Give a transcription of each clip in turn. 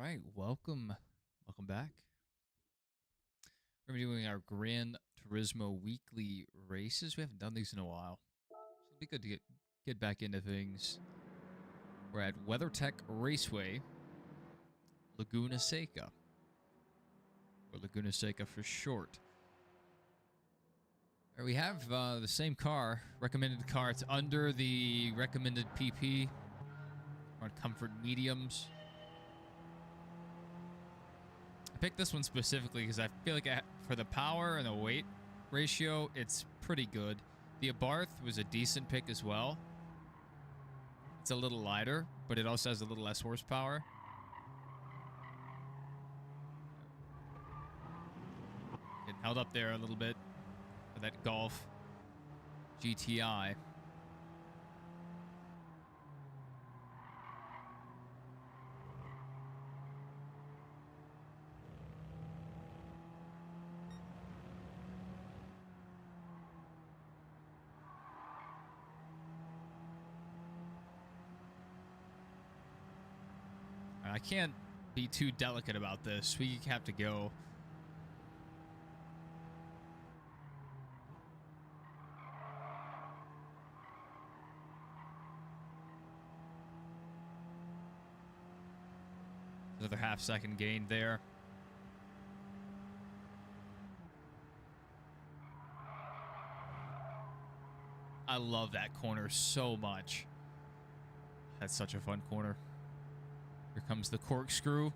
right, welcome back. We're gonna be doing our Gran Turismo weekly races. We haven't done these in a while, so it'll be good to get back into things. We're at WeatherTech Raceway, Laguna Seca, or Laguna Seca for short. We have the same car, recommended car. It's under the recommended PP. We're on comfort mediums. I picked this one specifically because I feel like for the power and the weight ratio, it's pretty good. The Abarth was a decent pick as well. It's a little lighter, but it also has a little less horsepower. It held up there a little bit for that Golf GTI. I can't be too delicate about this. We have to go. Another half-second gain there. I love that corner so much. That's such a fun corner. Here comes the corkscrew.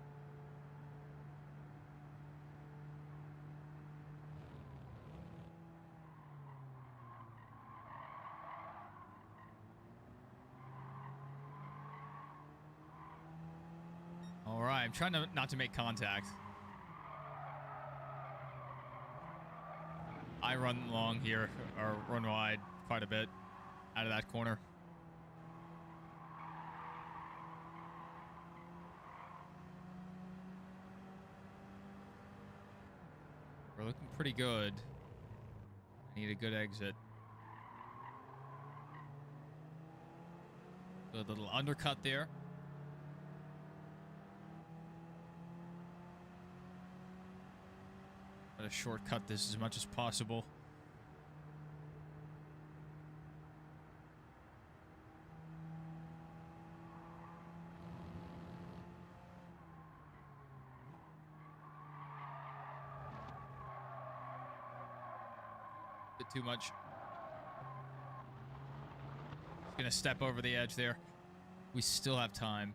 All right, I'm trying not to make contact. I run long here, or run wide quite a bit out of that corner. We're looking pretty good. I need a good exit. Good little undercut there. Try to shortcut this as much as possible. Bit too much. Just gonna step over the edge there. We still have time.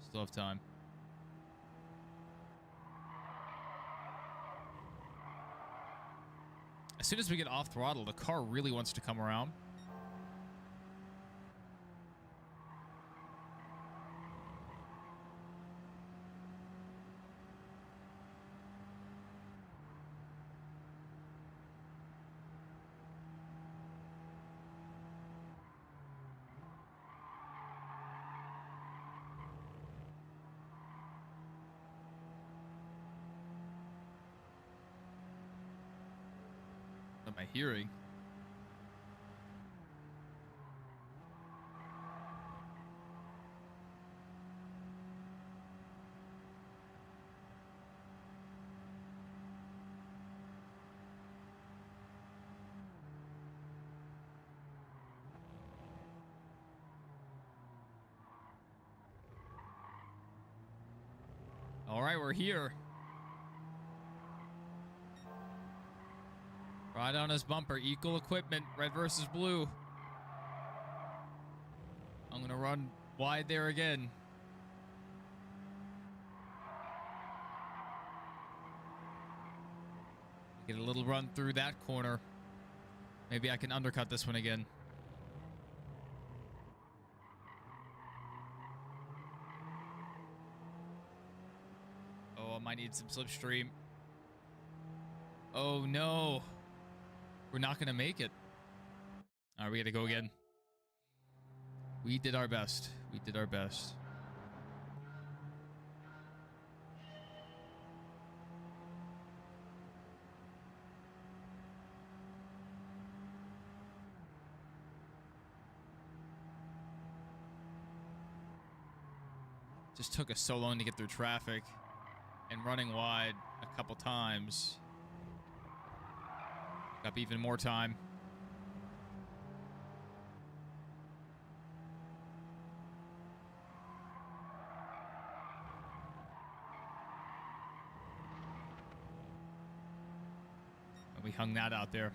Still have time. As soon as we get off throttle, the car really wants to come around. What am I hearing? All right, we're here. Right on his bumper. Equal equipment. Red versus blue. I'm going to run wide there again. Get a little run through that corner. Maybe I can undercut this one again. Oh, I might need some slipstream. Oh, no. We're not going to make it. All right, we got to go again. We did our best. We did our best. Just took us so long to get through traffic. And running wide a couple times. Got even more time. And we hung that out there.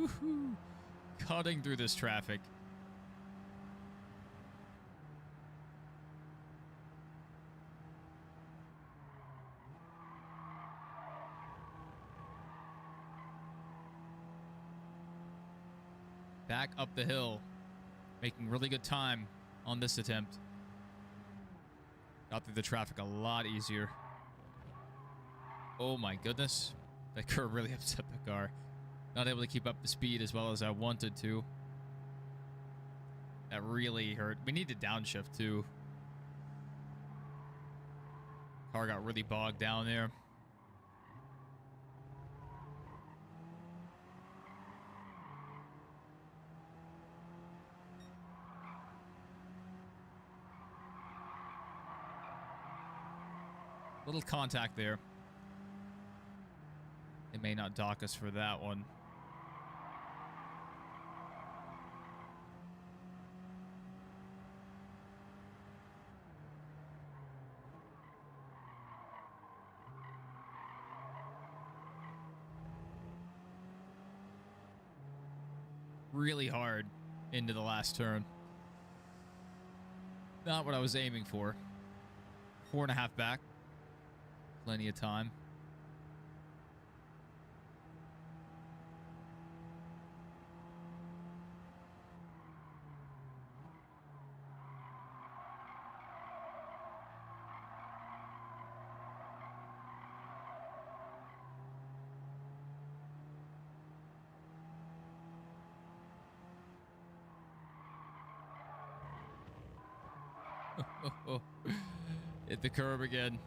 Woohoo! Cutting through this traffic. Back up the hill. Making really good time on this attempt. Got through the traffic a lot easier. Oh my goodness. That curve really upset the car. Not able to keep up the speed as well as I wanted to. That really hurt. We need to downshift too. Car got really bogged down there. Little contact there. They may not dock us for that one. Really hard into the last turn. Not what I was aiming for. 4.5 back. Plenty of time. Hit the curb again.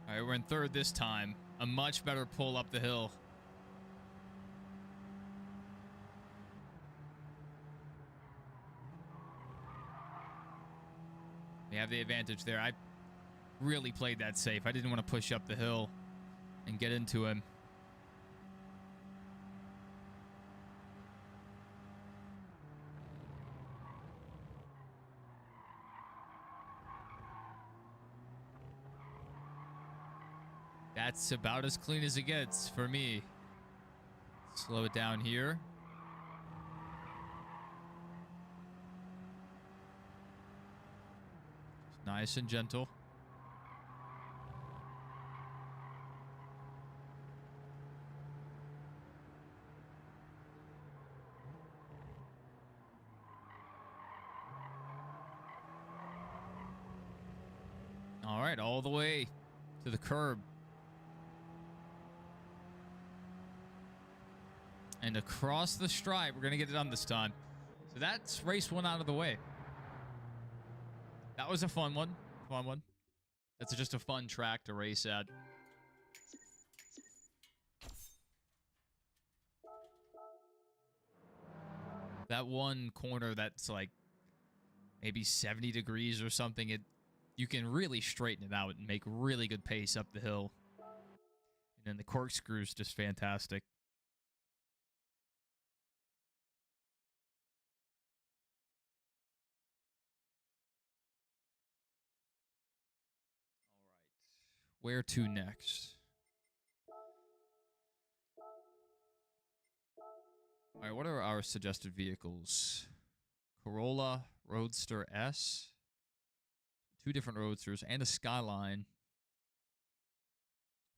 All right, we're in third this time. A much better pull up the hill. We have the advantage there. I really played that safe. I didn't want to push up the hill and get into him. That's about as clean as it gets for me. Slow it down here. Nice and gentle. All right, all the way to the curb. And across the stripe, we're going to get it done this time. So that's race one out of the way. That was a fun one. Fun one. That's just a fun track to race at. That one corner that's like maybe 70 degrees or something, you can really straighten it out and make really good pace up the hill. And then the corkscrew is just fantastic. Where to next? All right, what are our suggested vehicles? Corolla, Roadster S, 2 different Roadsters, and a Skyline.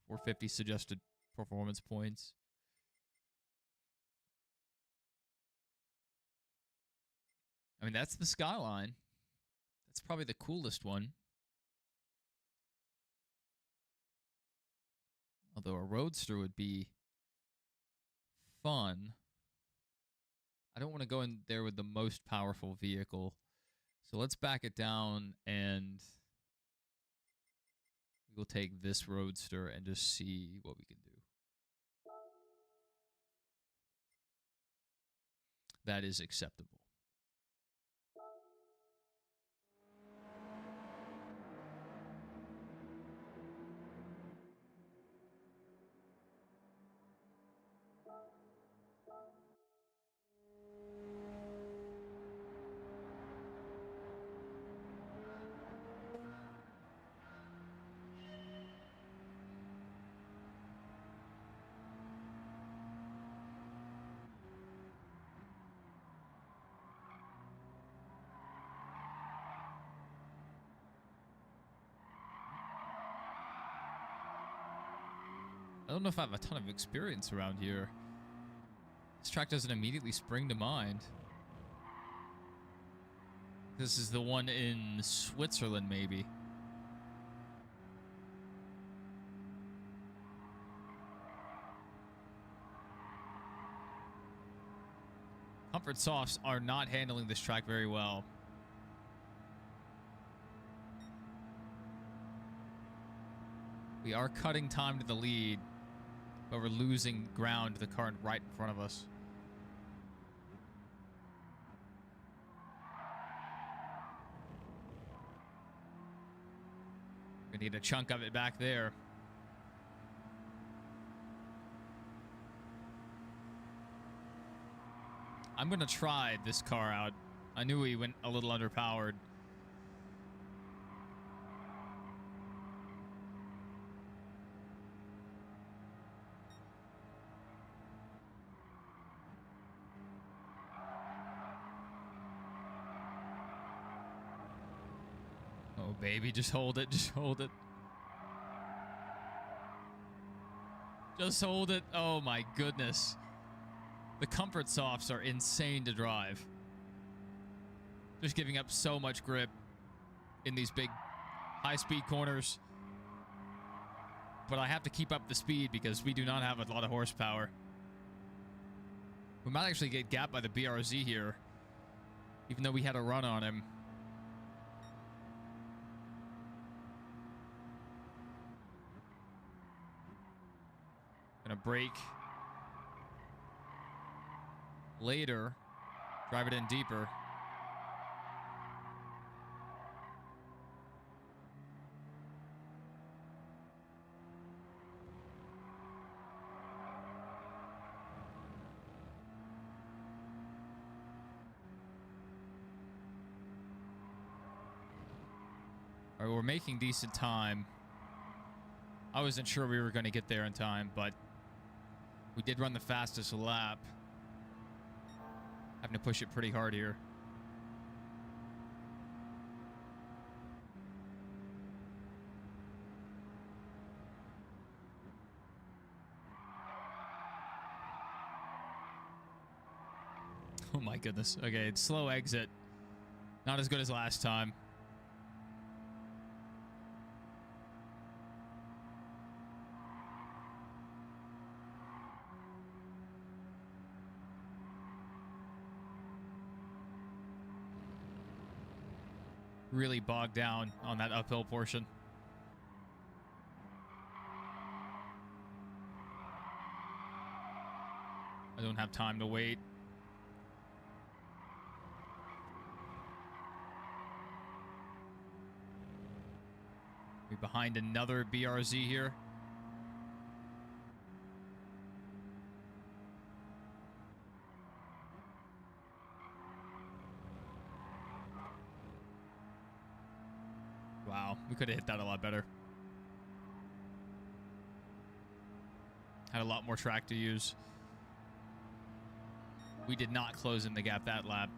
450 suggested performance points. I mean, that's the Skyline. That's probably the coolest one. Although a roadster would be fun. I don't want to go in there with the most powerful vehicle. So let's back it down and we'll take this roadster and just see what we can do. That is acceptable. I don't know if I have a ton of experience around here. This track doesn't immediately spring to mind. This is the one in Switzerland, maybe. Comfort Softs are not handling this track very well. We are cutting time to the lead, but we're losing ground to the car right in front of us. We need a chunk of it back there. I'm going to try this car out. I knew he went a little underpowered. Oh, baby, just hold it. Just hold it. Just hold it. Oh, my goodness. The Comfort Softs are insane to drive. Just giving up so much grip in these big high-speed corners. But I have to keep up the speed because we do not have a lot of horsepower. We might actually get gapped by the BRZ here, even though we had a run on him. Gonna brake later, drive it in deeper. All right, we're making decent time. I wasn't sure we were going to get there in time, but we did run the fastest lap. Having to push it pretty hard here. Oh my goodness. Okay, it's slow exit. Not as good as last time. Really bogged down on that uphill portion. I don't have time to wait. We're behind another BRZ here. Wow, we could have hit that a lot better. Had a lot more track to use. We did not close in the gap that lap.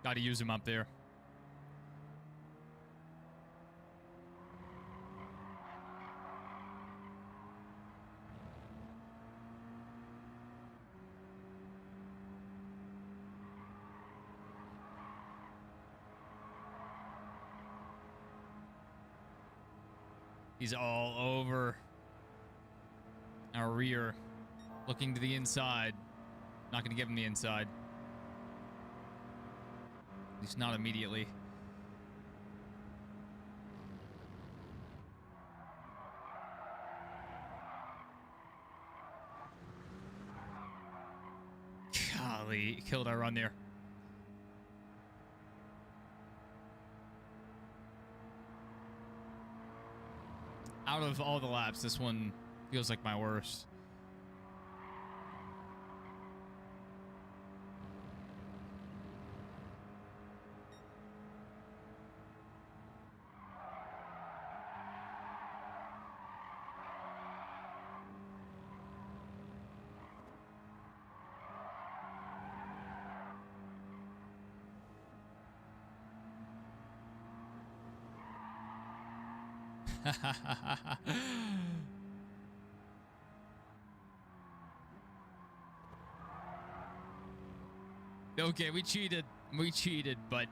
Got to use him up there. He's all over our rear, looking to the inside. Not going to give him the inside. At least not immediately. Golly, killed our run there. Out of all the laps, this one feels like my worst. Okay, we cheated. We cheated, but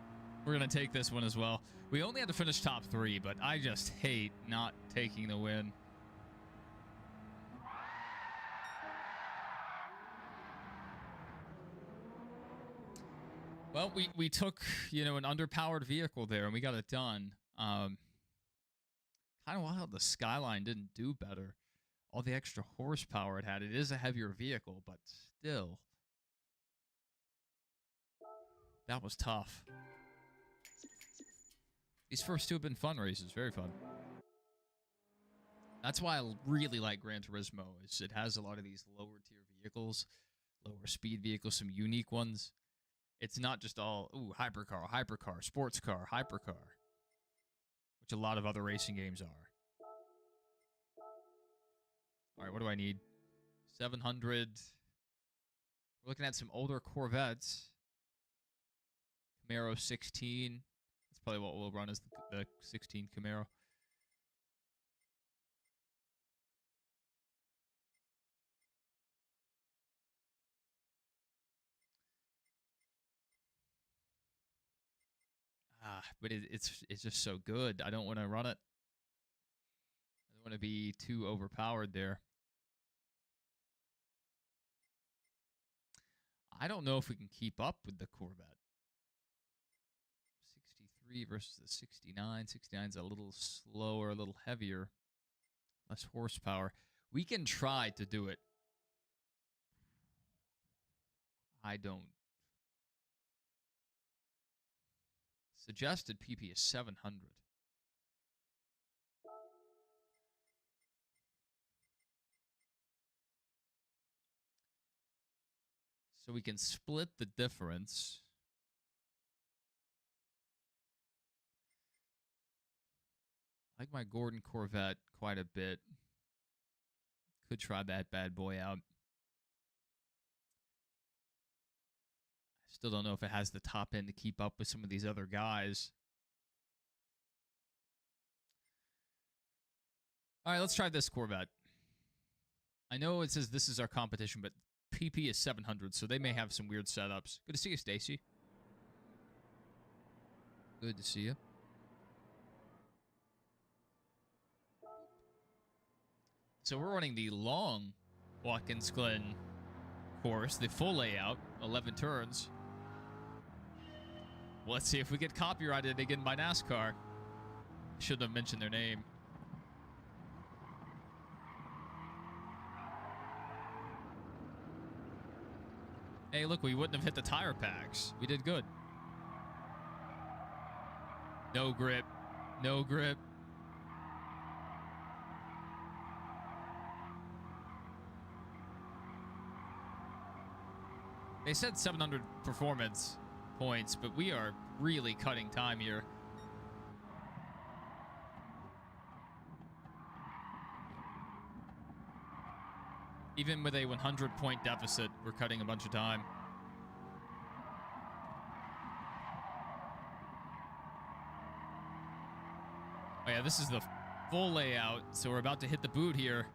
we're going to take this one as well. We only had to finish top 3, but I just hate not taking the win. Well, we took, you know, an underpowered vehicle there, and we got it done. Kind of wild the Skyline didn't do better. All the extra horsepower it had. It is a heavier vehicle, but still. That was tough. These first two have been fun races. Very fun. That's why I really like Gran Turismo. Is it has a lot of these lower tier vehicles, lower speed vehicles, some unique ones. It's not just all, ooh, hypercar, sports car, hypercar, which a lot of other racing games are. All right, what do I need? 700. We're looking at some older Corvettes. Camaro 16. That's probably what we'll run as the 16 Camaro. But it's just so good. I don't want to run it. I don't want to be too overpowered there. I don't know if we can keep up with the Corvette. 63 versus the 69. 69's a little slower, a little heavier, less horsepower. We can try to do it. I don't. Suggested PP is 700. So we can split the difference. I like my Gordon Corvette quite a bit. Could try that bad boy out. Still don't know if it has the top end to keep up with some of these other guys. All right, let's try this Corvette. I know it says this is our competition, but PP is 700, so they may have some weird setups. Good to see you, Stacy. Good to see you. So we're running the long Watkins Glen course, the full layout, 11 turns. Well, let's see if we get copyrighted again by NASCAR. Shouldn't have mentioned their name. Hey, look, we wouldn't have hit the tire packs. We did good. No grip. No grip. They said 700 performance points, but we are really cutting time here. Even with a 100-point deficit, we're cutting a bunch of time. Oh yeah, this is the full layout, so we're about to hit the boot here.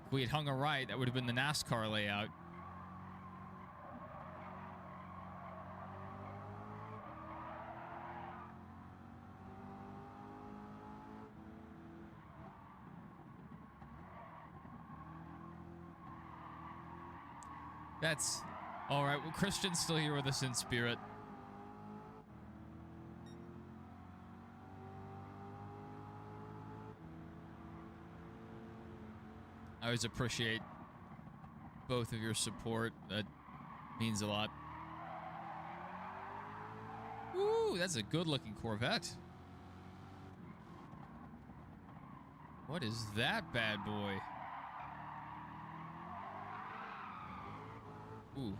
If we had hung a right, that would have been the NASCAR layout. That's all right. Well, Christian's still here with us in spirit. I always appreciate both of your support. That means a lot. Ooh, that's a good-looking Corvette. What is that bad boy? Ooh,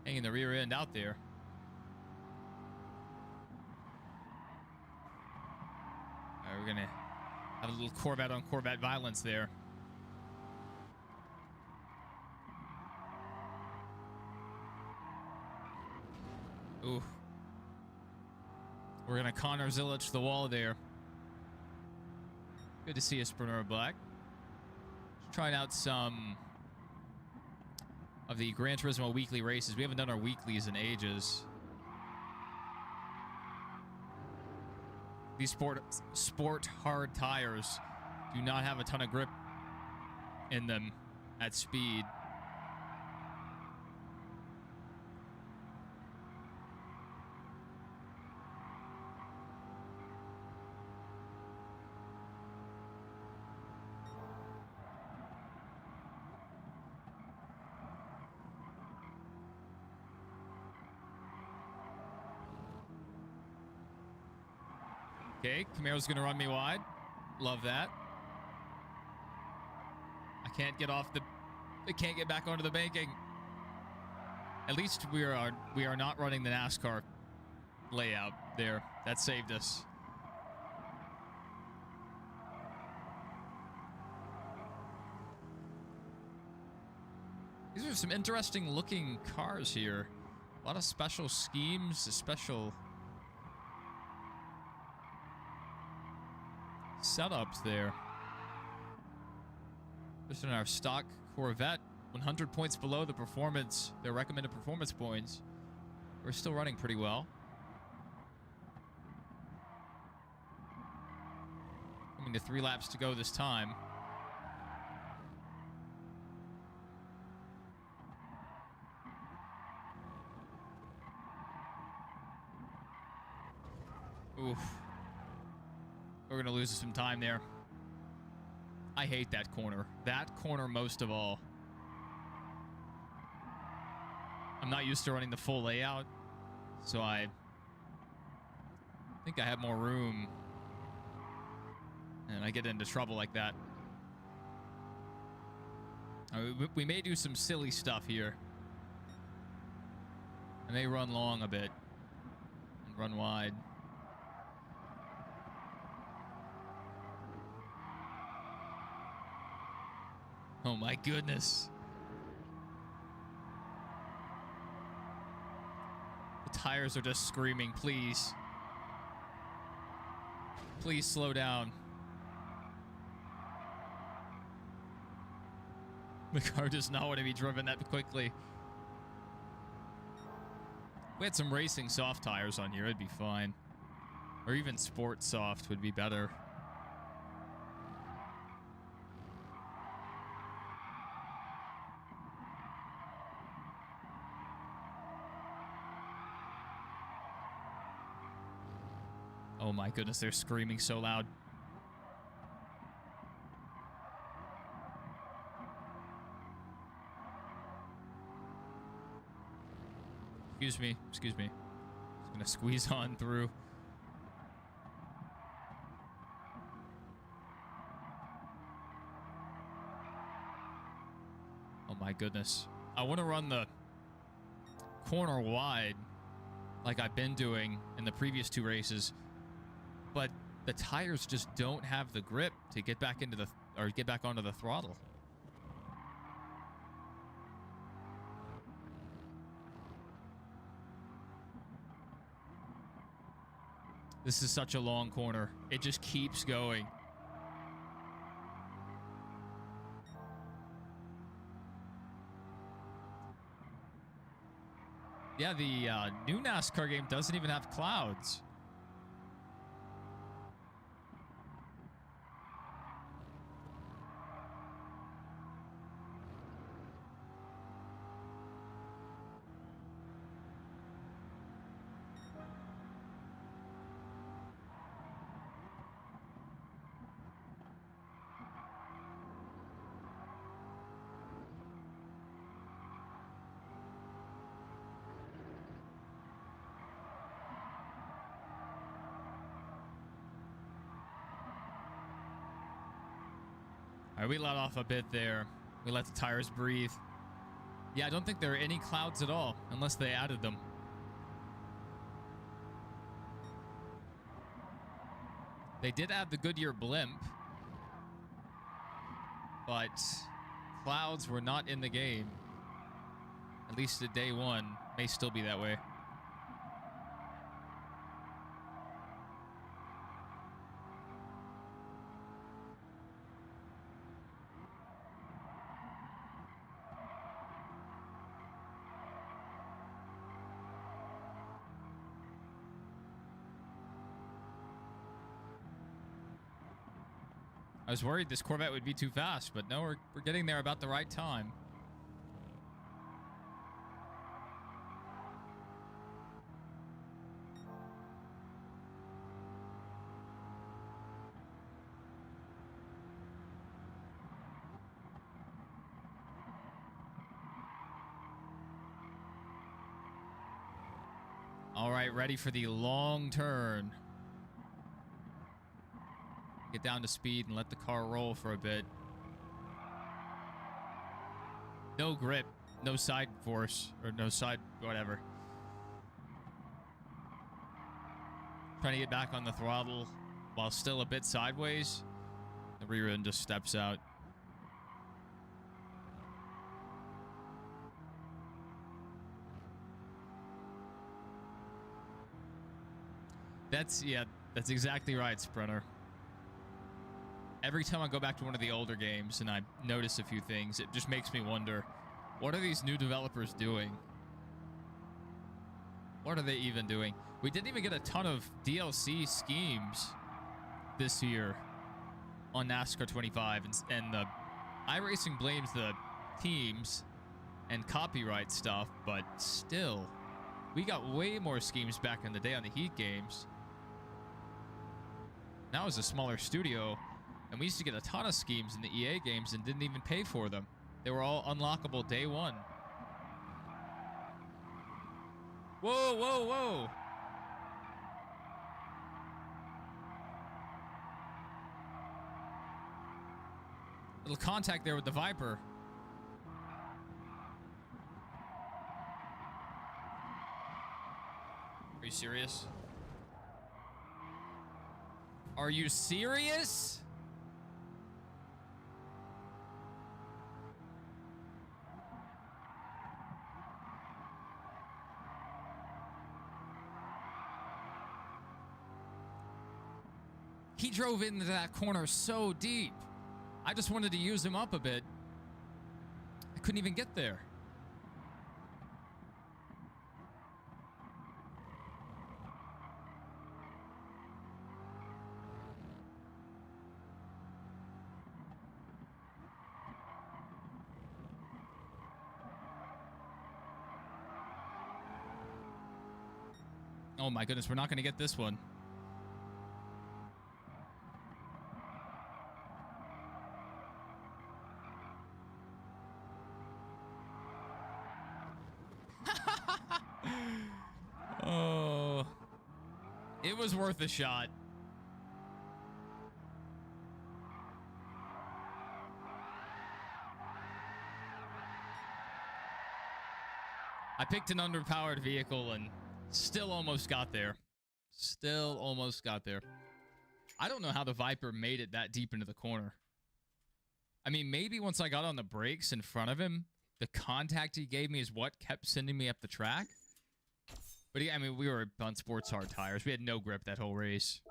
hanging the rear end out there. All right, we're gonna have a little Corvette on Corvette violence there. Ooh. We're gonna Connor Zillich the wall there. Good to see you, Sprinter Black. Just trying out some of the Gran Turismo weekly races. We haven't done our weeklies in ages. These sport hard tires do not have a ton of grip in them at speed. Okay, Camaro's gonna run me wide. Love that. I can't get off the... I can't get back onto the banking. At least we are not running the NASCAR layout there. That saved us. These are some interesting looking cars here. A lot of special schemes, special setups there. Just in our stock Corvette, 100 points below the performance, their recommended performance points. We're still running pretty well. Coming to 3 laps to go this time. Oof. We're going to lose some time there. I hate that corner. That corner most of all. I'm not used to running the full layout, so I think I have more room. And I get into trouble like that. We may do some silly stuff here. I may run long a bit and run wide. Oh my goodness. The tires are just screaming, please. Please slow down. The car does not want to be driven that quickly. If we had some racing soft tires on here, it'd be fine. Or even sport soft would be better. Oh my goodness, they're screaming so loud. Excuse me, excuse me. Just gonna squeeze on through. Oh my goodness. I want to run the corner wide like I've been doing in the previous 2 races. But the tires just don't have the grip to get back into the get back onto the throttle. This is such a long corner. It just keeps going. Yeah, the new NASCAR game doesn't even have clouds. right, we let off a bit there. We let the tires breathe. Yeah, I don't think there are any clouds at all, unless they added them. They did add the Goodyear blimp, but clouds were not in the game. At least at day one. May still be that way. I was worried this Corvette would be too fast, but no, we're getting there about the right time. All right, ready for the long turn. Get down to speed and let the car roll for a bit. No grip, no side force, or no side whatever. Trying to get back on the throttle while still a bit sideways. The rear end just steps out. That's exactly right, Sprinter. Every time I go back to one of the older games and I notice a few things, it just makes me wonder, what are these new developers doing? What are they even doing? We didn't even get a ton of DLC schemes this year on NASCAR 25, and the iRacing blames the teams and copyright stuff, but still, we got way more schemes back in the day on the Heat games. Now it's a smaller studio, and we used to get a ton of schemes in the EA games and didn't even pay for them. They were all unlockable day one. Whoa, whoa, whoa! Little contact there with the Viper. Are you serious? Are you serious? He drove into that corner so deep. I just wanted to use him up a bit. I couldn't even get there. Oh my goodness, we're not going to get this one. Oh, it was worth a shot. I picked an underpowered vehicle and still almost got there. Still almost got there. I don't know how the Viper made it that deep into the corner. I mean, maybe once I got on the brakes in front of him, the contact he gave me is what kept sending me up the track. But yeah, I mean, we were on sports hard tires. We had no grip that whole race.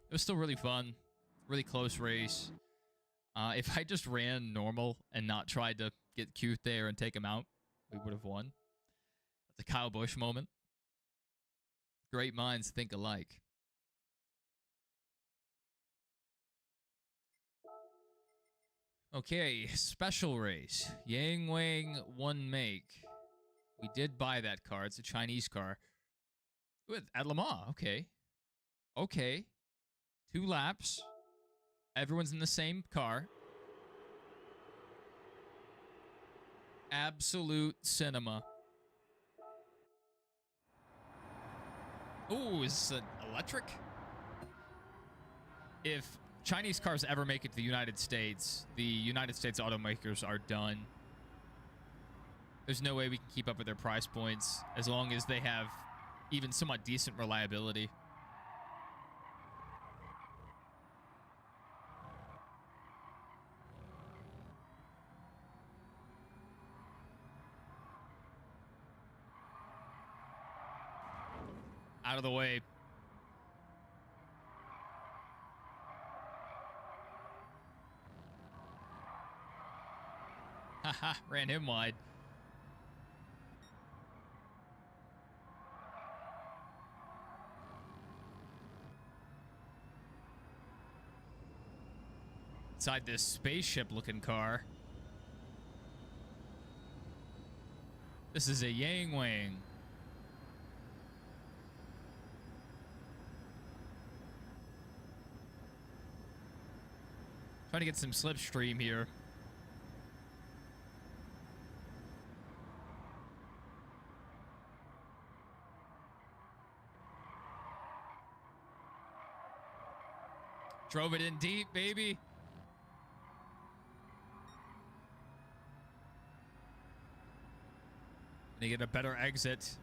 It was still really fun. Really close race. If I just ran normal and not tried to get cute there and take him out, we would have won. That's a Kyle Busch moment. Great minds think alike. Okay, special race. Yang Wang 1 make. We did buy that car. It's a Chinese car. At Le Mans, okay. Okay. 2 laps. Everyone's in the same car. Absolute cinema. Ooh, is this electric? If Chinese cars ever make it to the United States, the United States automakers are done. There's no way we can keep up with their price points as long as they have even somewhat decent reliability. Out of the way. Haha, ran him wide. Inside this spaceship-looking car. This is a Yang Wang. Trying to get some slipstream here. Drove it in deep, baby. They get a better exit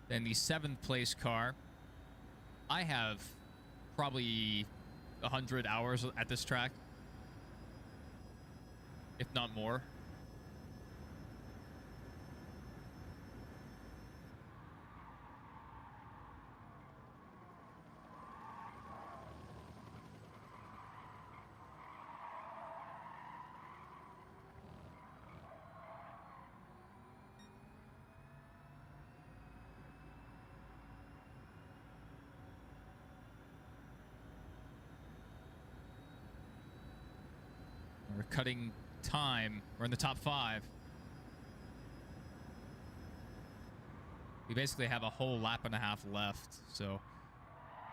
than the 7th place car. I have probably 100 hours at this track, if not more. We're cutting time. We're in the top 5. We basically have a whole lap and a half left. So,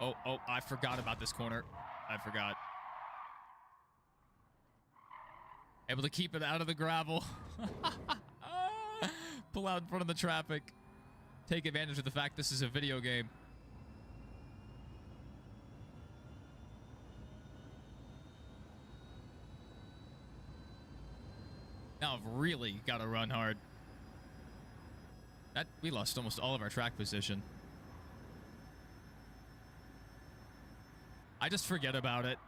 oh, I forgot about this corner. I forgot. Able to keep it out of the gravel. Pull out in front of the traffic. Take advantage of the fact this is a video game. Now I've really got to run hard. We lost almost all of our track position. I just forget about it.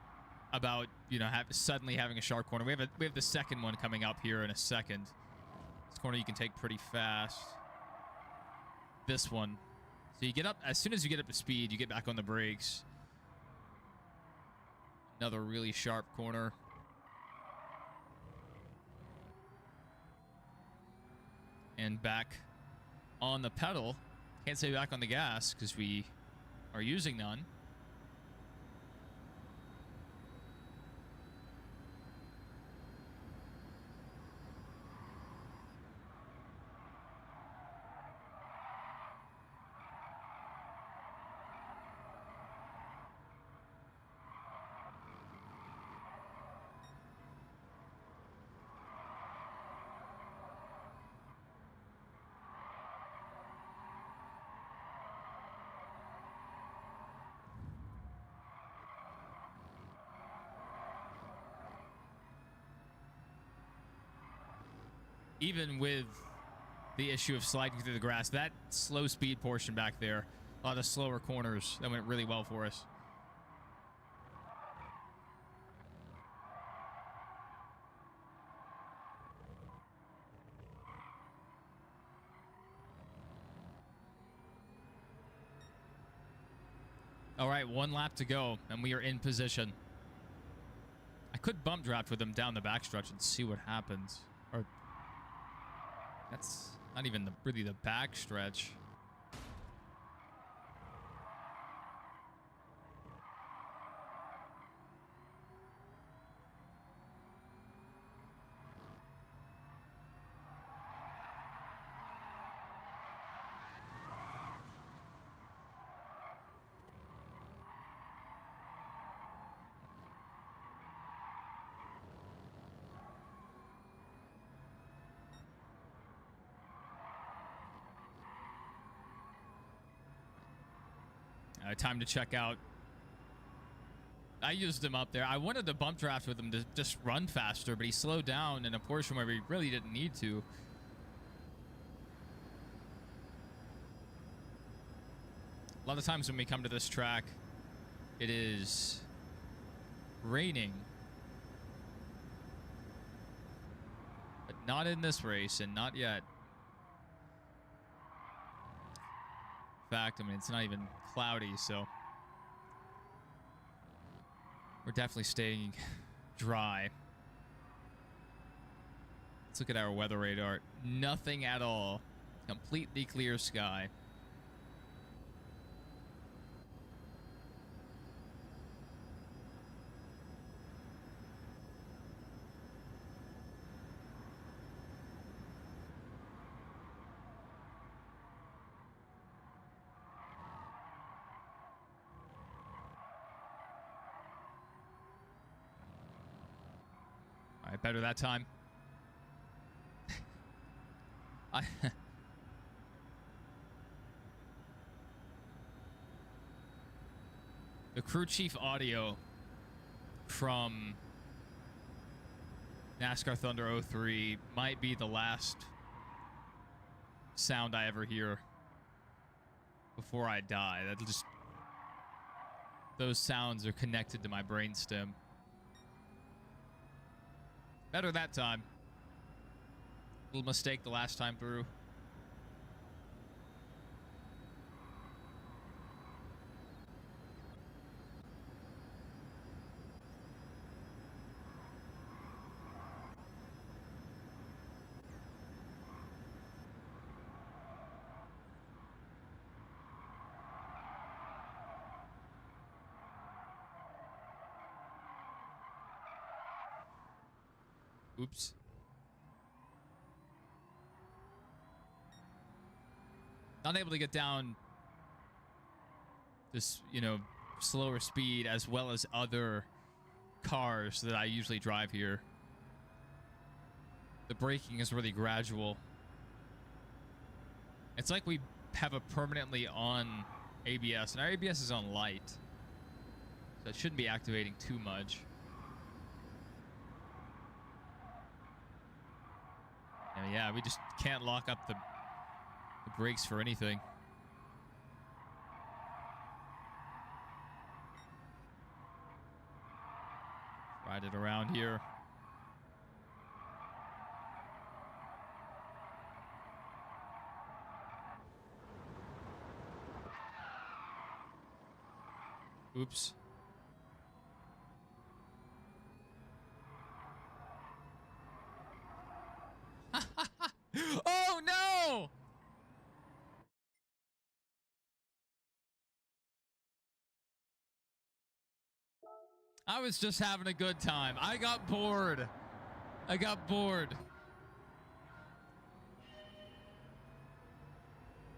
About, you know, suddenly having a sharp corner. We have the second one coming up here in a second. This corner you can take pretty fast. This one. So you get up, as soon as you get up to speed, you get back on the brakes. Another really sharp corner. And back on the pedal. Can't say back on the gas because we are using none. Even with the issue of sliding through the grass, that slow speed portion back there, a lot of slower corners, that went really well for us. All right, 1 lap to go, and we are in position. I could bump draft with them down the backstretch and see what happens. Or that's not even really the backstretch. Time to check out. I used him up there. I wanted to bump draft with him to just run faster, but he slowed down in a portion where we really didn't need to. A lot of times when we come to this track, it is raining. But not in this race, and not yet. In fact, I mean, it's not even cloudy, so we're definitely staying dry. Let's look at our weather radar. Nothing at all. Completely clear sky. All right, better that time. The crew chief audio from NASCAR Thunder 03 might be the last sound I ever hear before I die. That'll just, those sounds are connected to my brainstem. Better that time. Little mistake the last time through. Oops. Not able to get down this, you know, slower speed as well as other cars that I usually drive here. The braking is really gradual. It's like we have a permanently on ABS, and our ABS is on light, so it shouldn't be activating too much. And yeah, we just can't lock up the brakes for anything. Ride it around here. Oops. Oh no! I was just having a good time. I got bored. I got bored.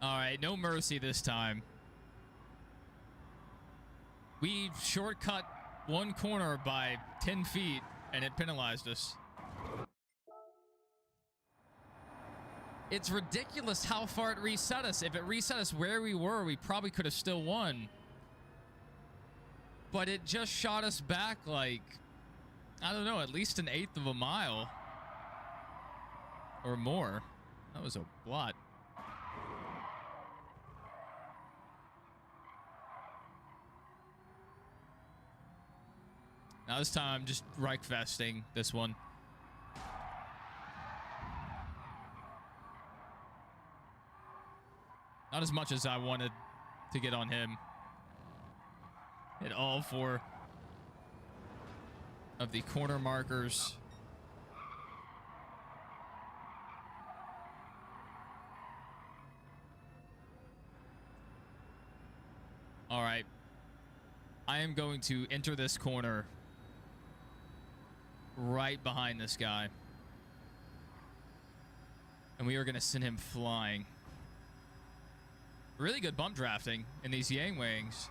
All right, no mercy this time. We shortcut one corner by 10 feet, and it penalized us. It's ridiculous how far it reset us. If it reset us where we were, we probably could have still won. But it just shot us back like, I don't know, at least an eighth of a mile. Or more. That was a lot. Now this time I'm just Reichfesting this one. Not as much as I wanted to get on him. Hit all four of the corner markers. All right. I am going to enter this corner right behind this guy. And we are going to send him flying. Really good bump drafting in these Yang Wangs.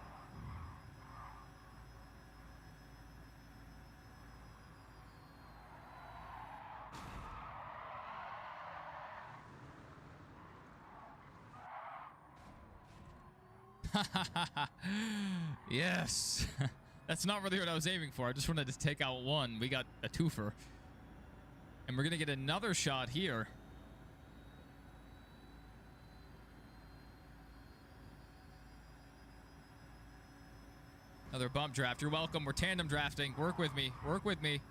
Yes. That's not really what I was aiming for. I just wanted to take out one. We got a twofer. And we're going to get another shot here. Another bump draft. You're welcome. We're tandem drafting. Work with me. Work with me.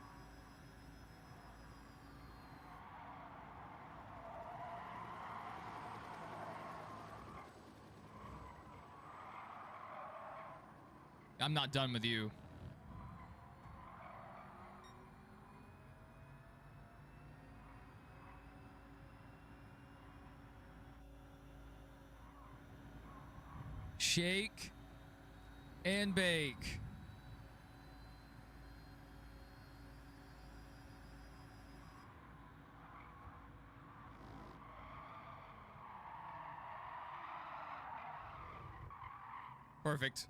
I'm not done with you. Shake and bake. Perfect.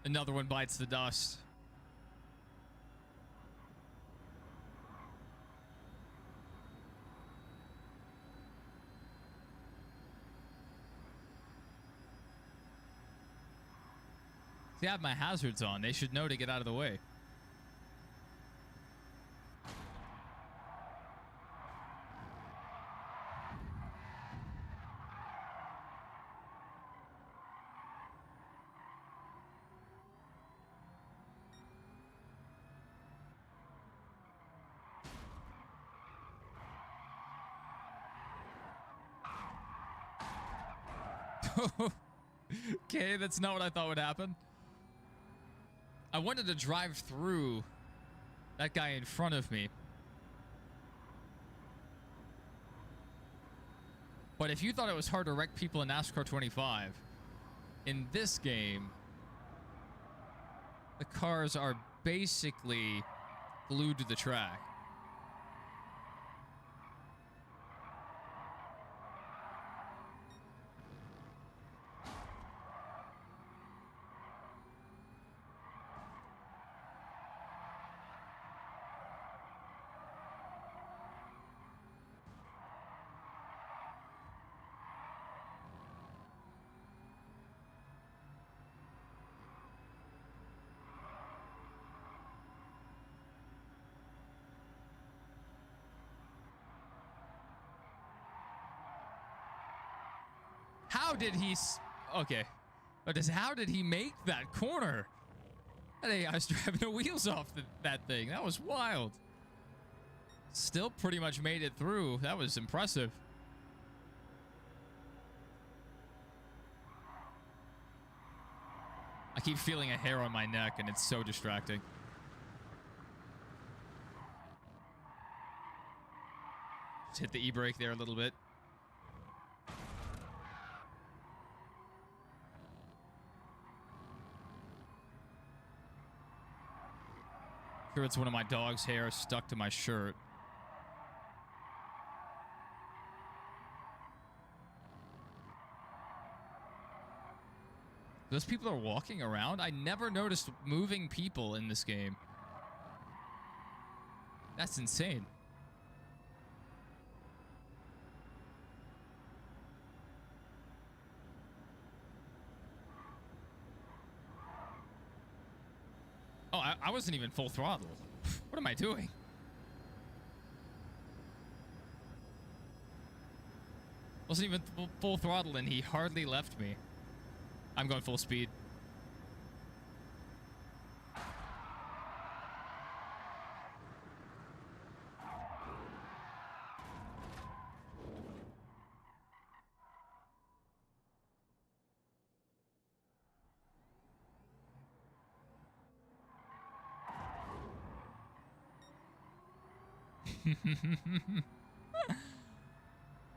Another one bites the dust. See, I have my hazards on. They should know to get out of the way. Okay, that's not what I thought would happen. I wanted to drive through that guy in front of me. But if you thought it was hard to wreck people in NASCAR 25, in this game, the cars are basically glued to the track. How did he... Okay. How did he make that corner? I think I was driving the wheels off that thing. That was wild. Still pretty much made it through. That was impressive. I keep feeling a hair on my neck, and it's so distracting. Just hit the e-brake there a little bit. Sure, it's one of my dog's hair stuck to my shirt. Those people are walking around? I never noticed moving people in this game. That's insane. Oh, I wasn't even full throttle. What am I doing? Wasn't even full throttle and he hardly left me. I'm going full speed.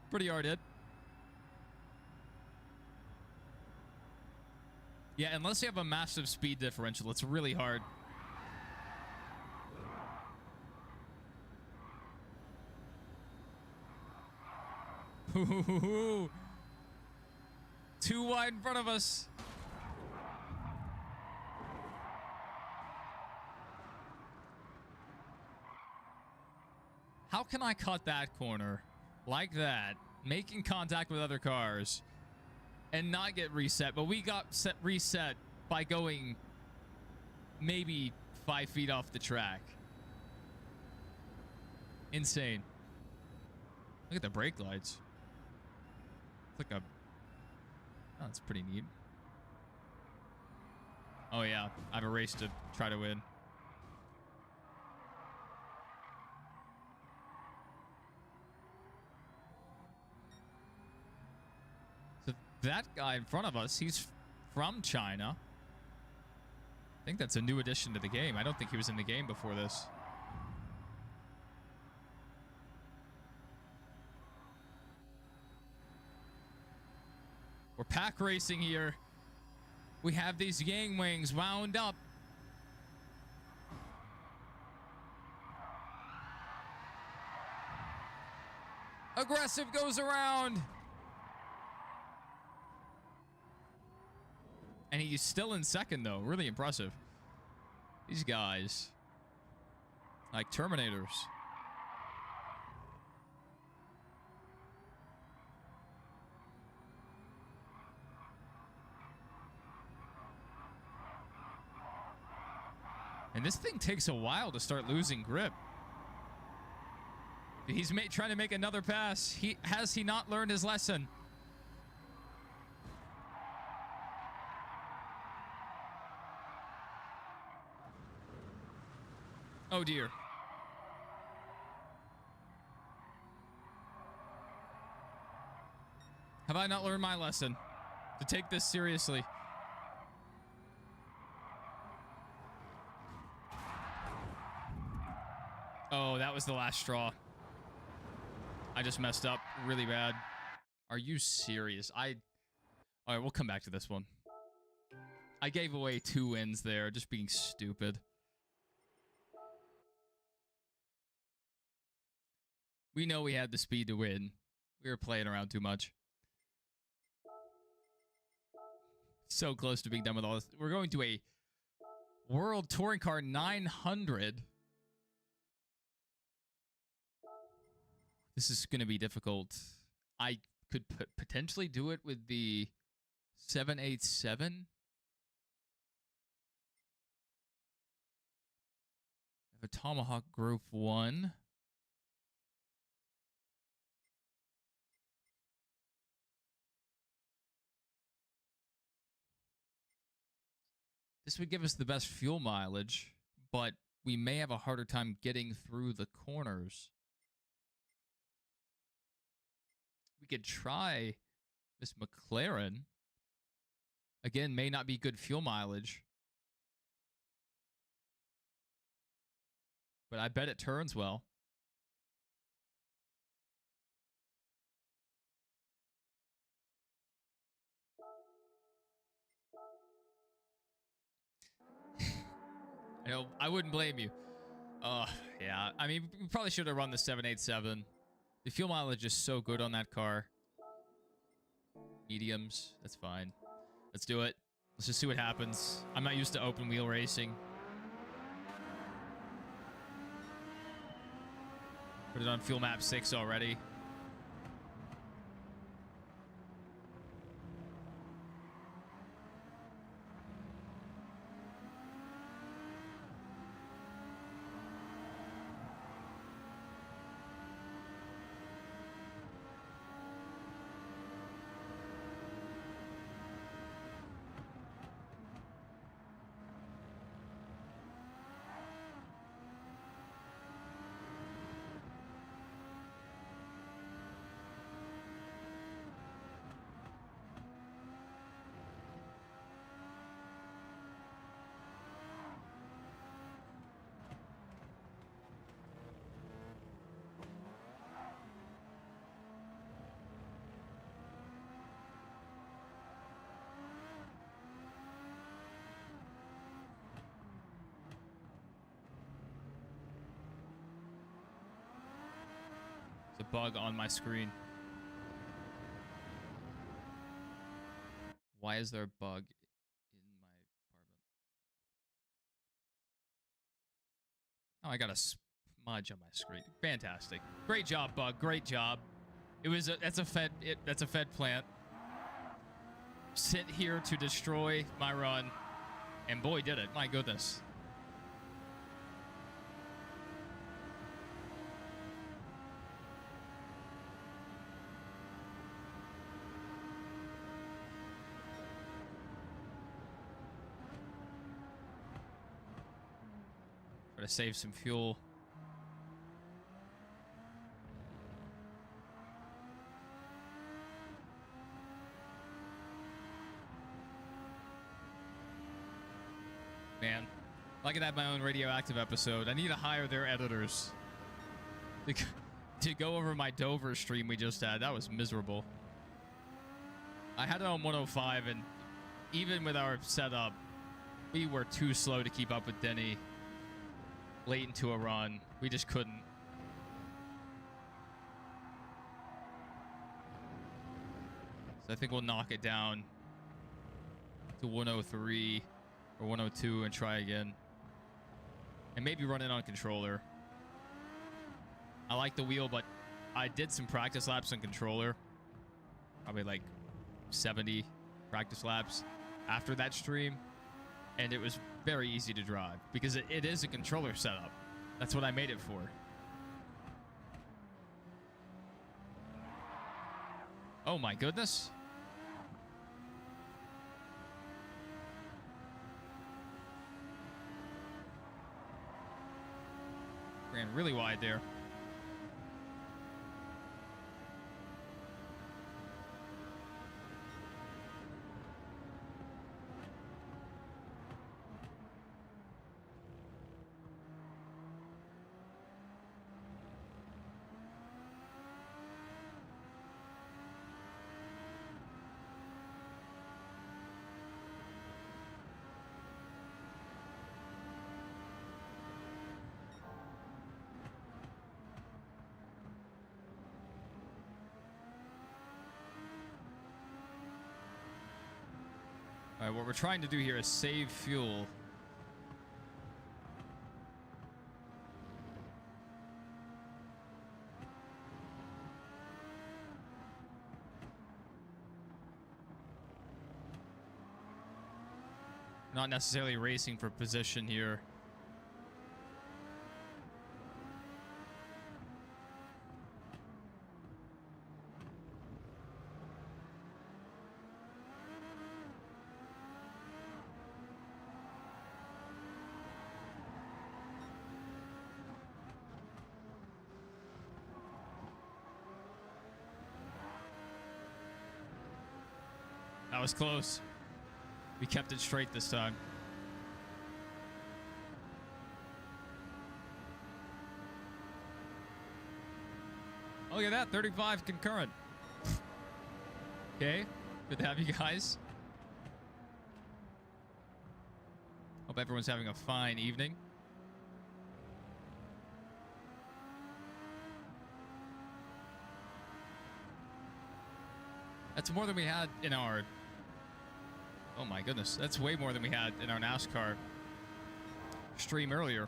Pretty hard hit. Yeah, unless you have a massive speed differential, it's really hard. Too wide in front of us. How can I cut that corner like that, making contact with other cars, and not get reset, but we got reset by going maybe 5 feet off the track. Insane. Look at the brake lights. It's like a... Oh, that's pretty neat. Oh, yeah. I have a race to try to win. So that guy in front of us, he's from China. I think that's a new addition to the game. I don't think he was in the game before this. We're pack racing here. We have these yang wings wound up. Aggressive goes around. And he's still in second, though. Really impressive. These guys. Like Terminators. And this thing takes a while to start losing grip. He's trying to make another pass. Has he not learned his lesson? Oh dear. Have I not learned my lesson? To take this seriously. Oh, that was the last straw. I just messed up really bad. Are you serious? All right, we'll come back to this one. I gave away 2 wins there, just being stupid. We know we had the speed to win. We were playing around too much. So close to being done with all this. We're going to a World Touring Car 900. This is going to be difficult. I could potentially do it with the 787. I have a Tomahawk Group 1. This would give us the best fuel mileage, but we may have a harder time getting through the corners. We could try this McLaren. Again, may not be good fuel mileage. But I bet it turns well. I know, I wouldn't blame you. Yeah. I mean, we probably should have run the 787. The fuel mileage is so good on that car. Mediums, that's fine. Let's do it. Let's just see what happens. I'm not used to open wheel racing. Put it on fuel map 6 already. There's a bug on my screen. Why is there a bug in my apartment? Oh, I got a smudge on my screen. Fantastic. Great job, bug. Great job. It was that's a fed plant. sit here to destroy my run. And boy, did it. My goodness. Try to save some fuel. Man, if I could have my own radioactive episode, I need to hire their editors to go over my Dover stream we just had. That was miserable. I had it on 105, and even with our setup, we were too slow to keep up with Denny late into a run. We just couldn't. So I think we'll knock it down to 103 or 102 and try again. And maybe run it on controller. I like the wheel, but I did some practice laps on controller. Probably like 70 practice laps after that stream. And it was very easy to drive because it is a controller setup. That's what I made it for. Oh my goodness. Ran really wide there. All right, what we're trying to do here is save fuel. Not necessarily racing for position here. That was close. We kept it straight this time. Oh, look at that. 35 concurrent. Okay. Good to have you guys. Hope everyone's having a fine evening. That's more than we had in our... Oh my goodness. That's way more than we had in our NASCAR stream earlier.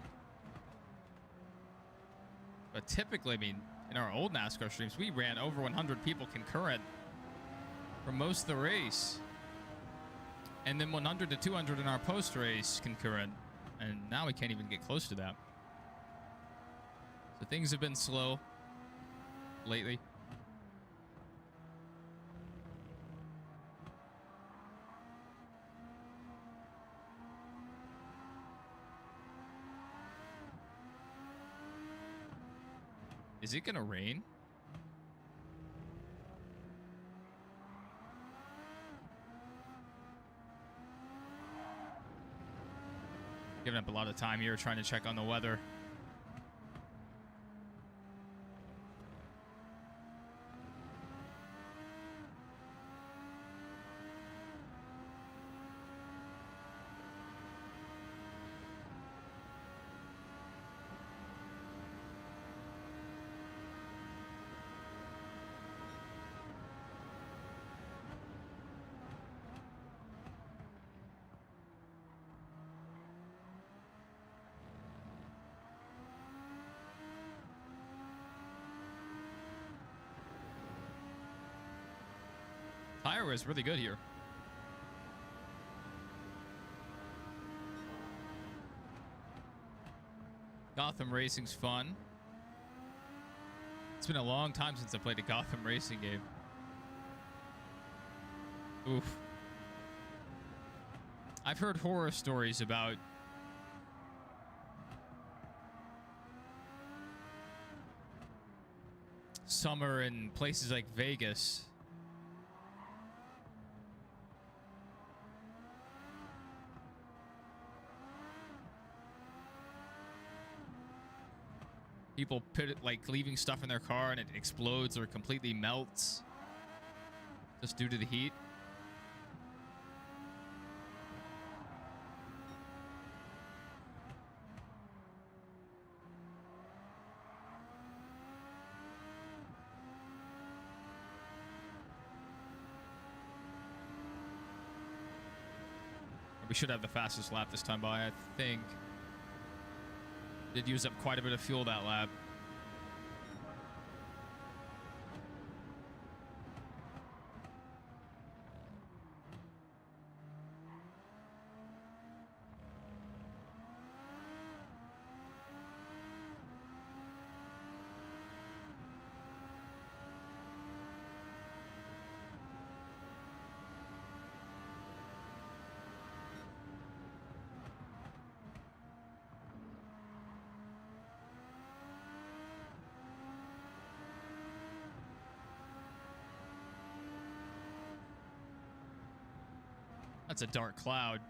But typically, I mean, in our old NASCAR streams, we ran over 100 people concurrent for most of the race. And then 100 to 200 in our post-race concurrent. And now we can't even get close to that. So things have been slow lately. Is it gonna rain? Giving up a lot of time here trying to check on the weather. Tire is really good here. Gotham Racing's fun. It's been a long time since I played a Gotham Racing game. Oof. I've heard horror stories about summer in places like Vegas. People put it, like, leaving stuff in their car and it explodes or completely melts just due to the heat. We should have the fastest lap this time by, I think. Did use up quite a bit of fuel that lap. That's a dark cloud.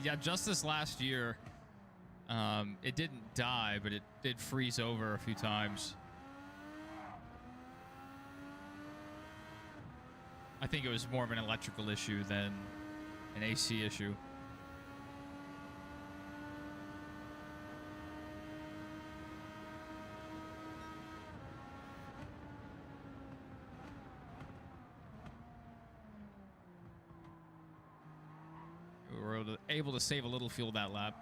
Yeah, just this last year, it didn't die, but it did freeze over a few times. I think it was more of an electrical issue than an AC issue. We were able to save a little fuel that lap.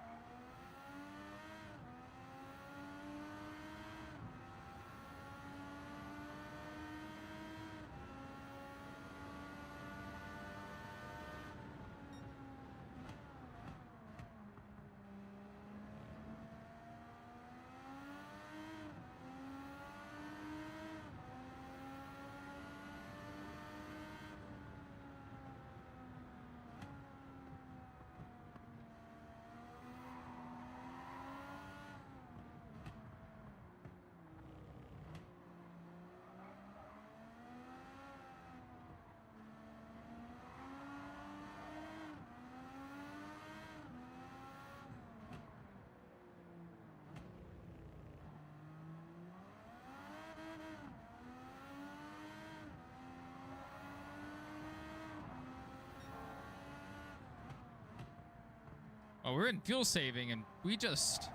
Oh, we're in fuel saving, and we just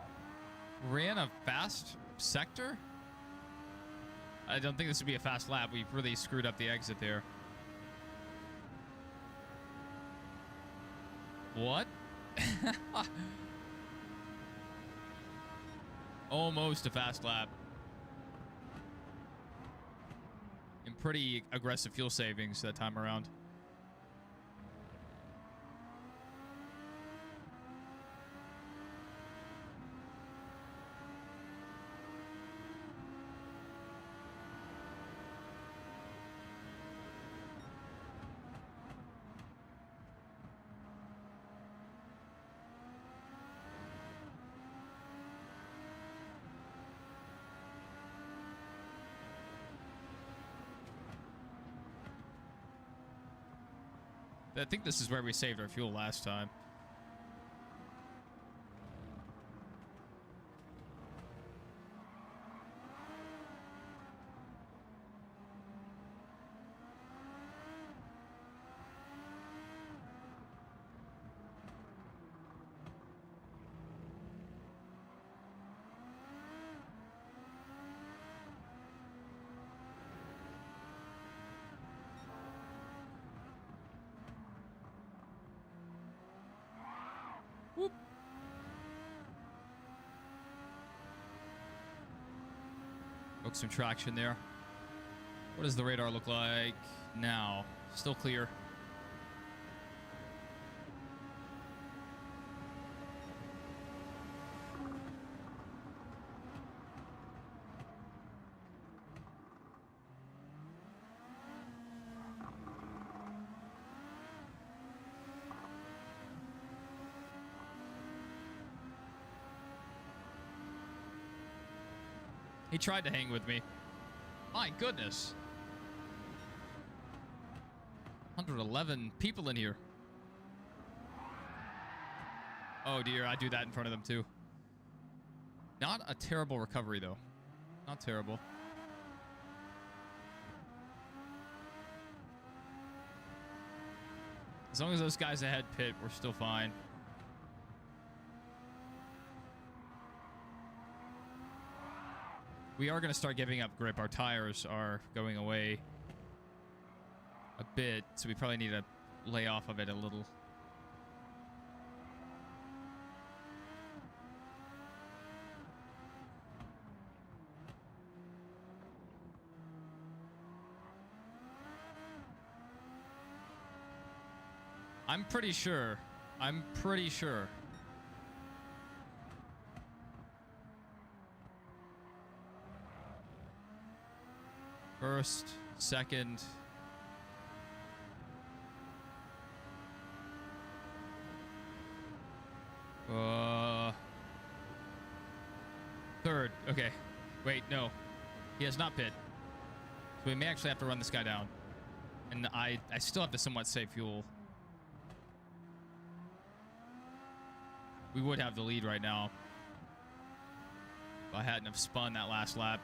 ran a fast sector? I don't think this would be a fast lap. We really screwed up the exit there. What? Almost a fast lap. And pretty aggressive fuel savings that time around. I think this is where we saved our fuel last time. Whoop. Broke some traction there. What does the radar look like now? Still clear. He tried to hang with me. My goodness. 111 people in here. Oh dear, I do that in front of them too. Not a terrible recovery though. Not terrible. As long as those guys ahead pit, we're still fine. We are going to start giving up grip. Our tires are going away a bit, so we probably need to lay off of it a little. I'm pretty sure. First, second. Third. Okay. Wait, no. He has not pit. So we may actually have to run this guy down. And I still have to somewhat save fuel. We would have the lead right now if I hadn't have spun that last lap.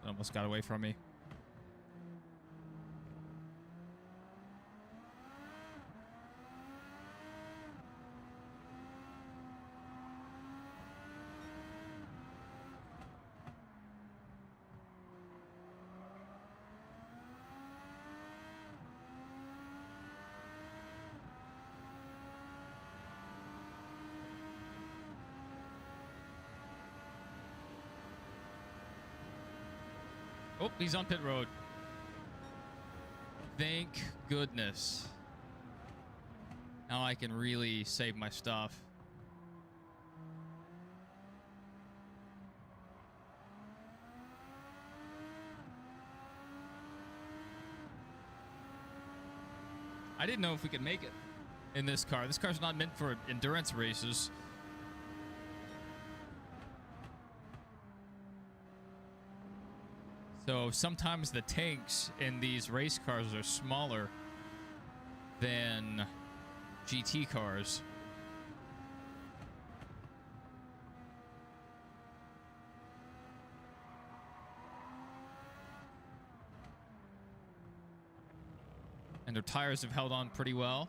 Almost got away from me. Oh, he's on pit road. Thank goodness. Now I can really save my stuff. I didn't know if we could make it in this car. This car's not meant for endurance races. So sometimes the tanks in these race cars are smaller than GT cars. And their tires have held on pretty well.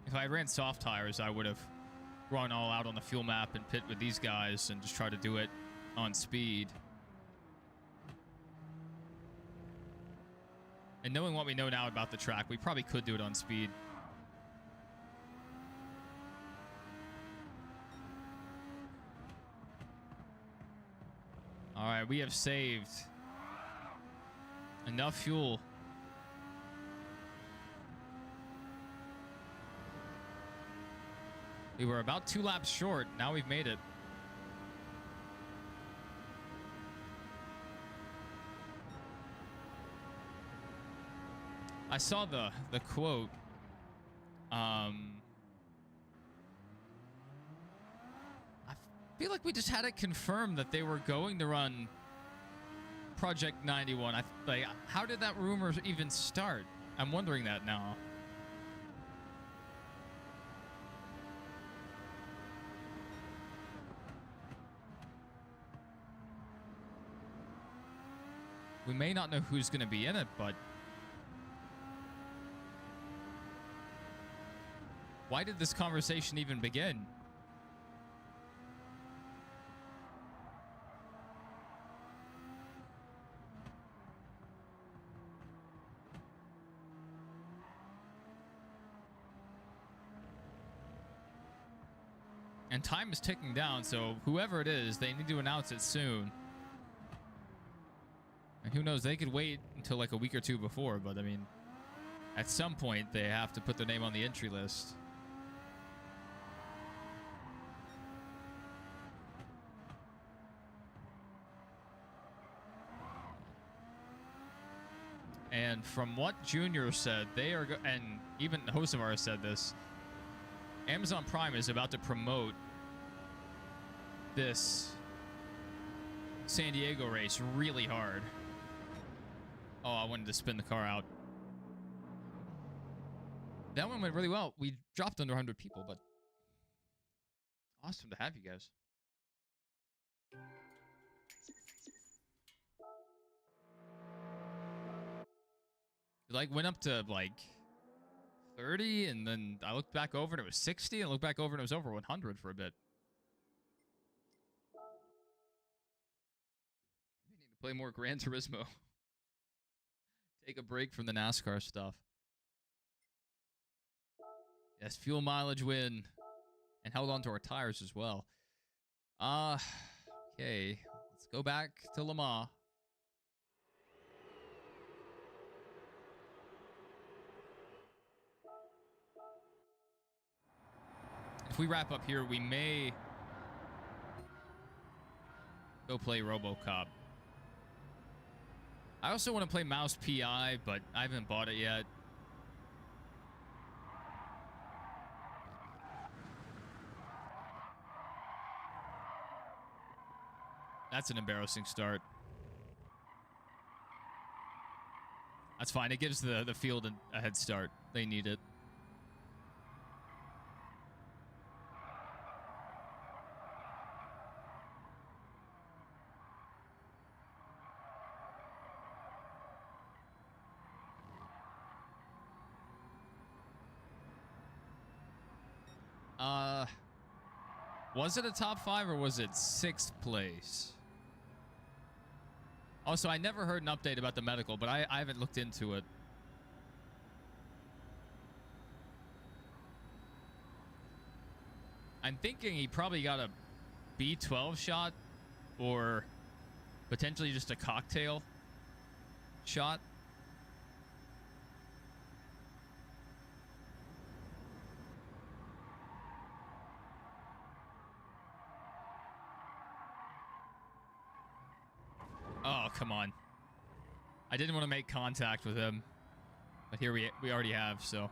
If I ran soft tires, I would have run all out on the fuel map and pit with these guys and just try to do it on speed. And knowing what we know now about the track, we probably could do it on speed. All right, we have saved enough fuel. We were about 2 laps short. Now we've made it. I saw the quote. feel like we just had it confirmed that they were going to run Project 91. Like, how did that rumor even start? I'm wondering that now. We may not know who's going to be in it, but why did this conversation even begin? And time is ticking down, so whoever it is, they need to announce it soon. And who knows, they could wait until like a week or two before, but I mean, at some point, they have to put their name on the entry list. And from what Junior said, they are, and even Hosevar said this, Amazon Prime is about to promote this San Diego race really hard. Oh, I wanted to spin the car out. That one went really well. We dropped under 100 people, but awesome to have you guys. It like went up to like 30, and then I looked back over and it was 60, and I looked back over and it was over 100 for a bit. We need to play more Gran Turismo. Take a break from the NASCAR stuff. Yes, fuel mileage win. And held on to our tires as well. Okay. Let's go back to Le Mans. If we wrap up here, we may go play RoboCop. I also want to play Mouse PI, but I haven't bought it yet. That's an embarrassing start. That's fine. It gives the field a head start. They need it. Was it a top 5 or was it 6th place? Also, I never heard an update about the medical, but I haven't looked into it. I'm thinking he probably got a B12 shot or potentially just a cocktail shot. Oh, come on. I didn't want to make contact with him. But here we already have, so.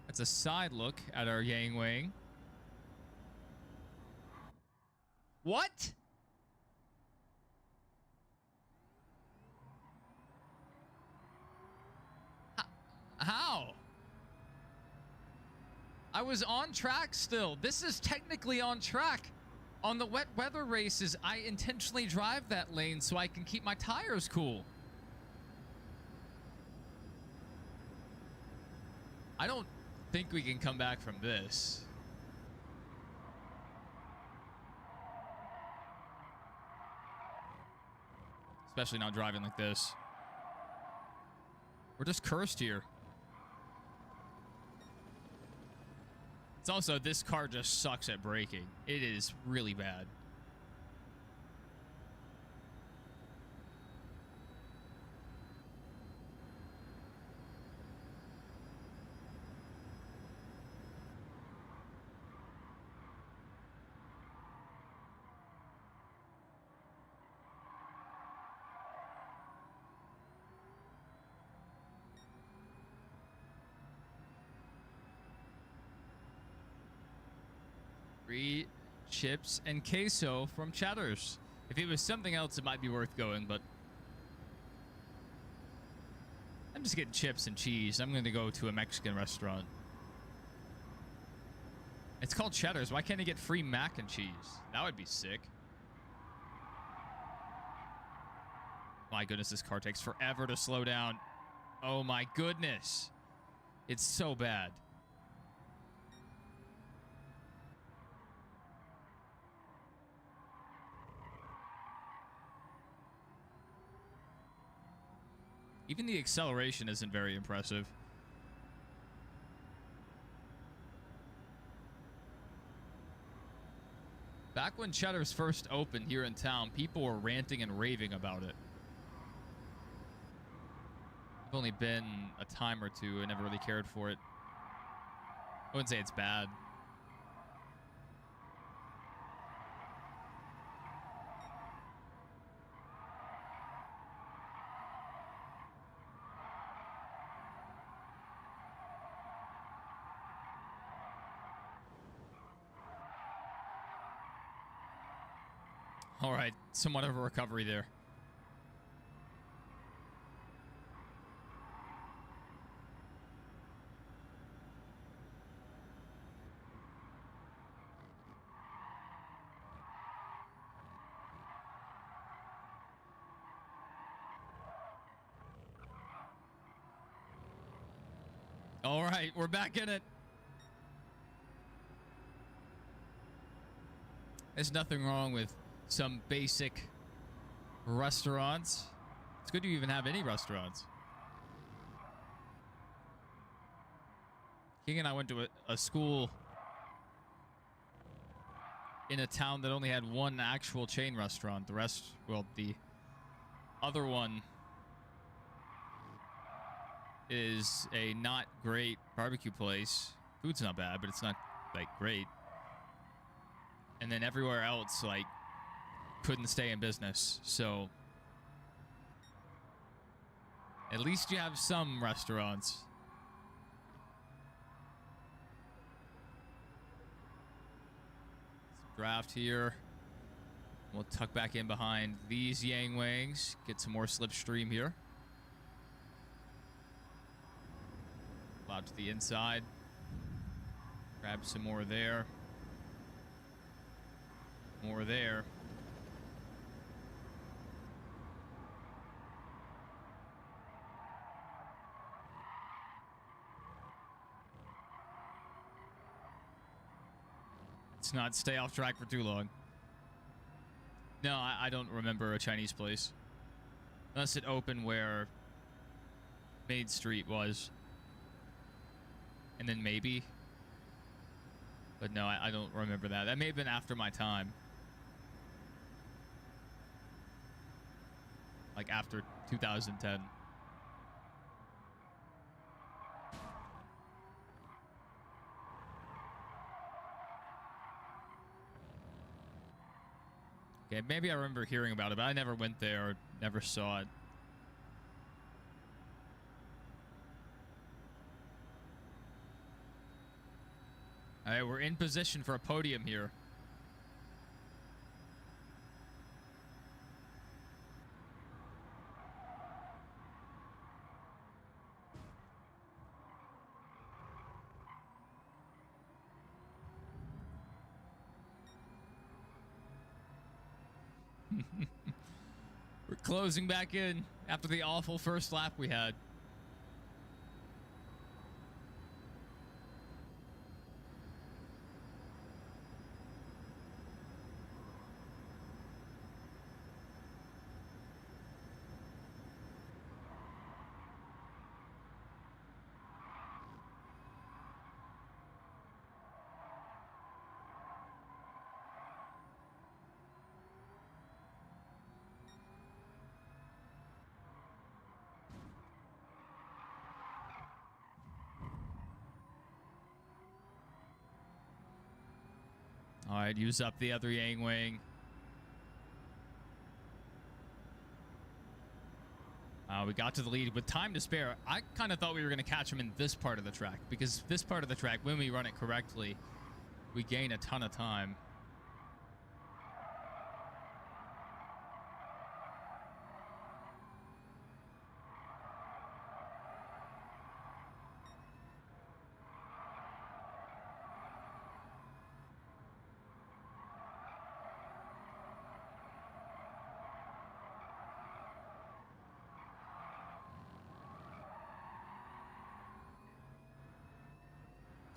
That's a side look at our Yang Wang. What? How? I was on track still. This is technically on track. On the wet weather races, I intentionally drive that lane so I can keep my tires cool. I don't think we can come back from this. Especially not driving like this. We're just cursed here. It's also, this car just sucks at braking. It is really bad. Free chips and queso from Cheddar's. If it was something else, it might be worth going, but I'm just getting chips and cheese. I'm going to go to a Mexican restaurant. It's called Cheddar's. Why can't I get free mac and cheese? That would be sick. My goodness, this car takes forever to slow down. Oh my goodness. It's so bad. Even the acceleration isn't very impressive. Back when Cheddar's first opened here in town, people were ranting and raving about it. I've only been a time or two. I never really cared for it. I wouldn't say it's bad. All right, somewhat of a recovery there. All right, we're back in it. There's nothing wrong with some basic restaurants. It's good to even have any restaurants. King and I went to a school in a town that only had one actual chain restaurant. The rest, well, the other one is a not great barbecue place. Food's not bad, but it's not like great. And then everywhere else, like, couldn't stay in business. So at least you have some restaurants. Let's draft here. We'll tuck back in behind these Yang Wangs. Get some more slipstream here. Out to the inside. Grab some more there. More there. Let's not stay off track for too long. No, I don't remember a Chinese place. Unless it opened where Main Street was. And then maybe. But no, I don't remember that. That may have been after my time. Like after 2010. Okay, maybe I remember hearing about it, but I never went there or never saw it. All right, we're in position for a podium here. We're closing back in after the awful first lap we had. All right, use up the other Yang Wang. We got to the lead with time to spare. I kind of thought we were going to catch him in this part of the track, because this part of the track, when we run it correctly, we gain a ton of time.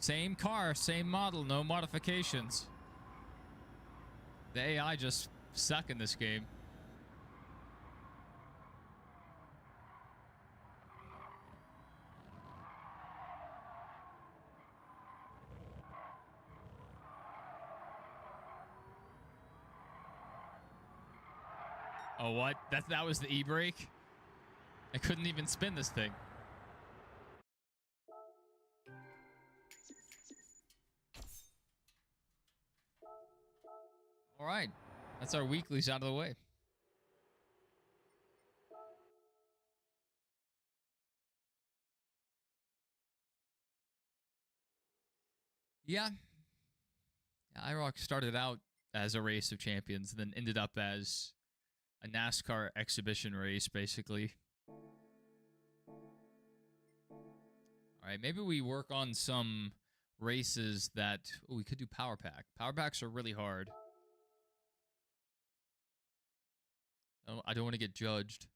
Same car, same model, no modifications. The AI just suck in this game. Oh, what? That was the e-brake? I couldn't even spin this thing. All right. That's our weeklies out of the way. Yeah. IROC started out as a race of champions, then ended up as a NASCAR exhibition race, basically. All right, maybe we work on some races that... Oh, we could do Power Pack. Power Packs are really hard. Oh, I don't want to get judged.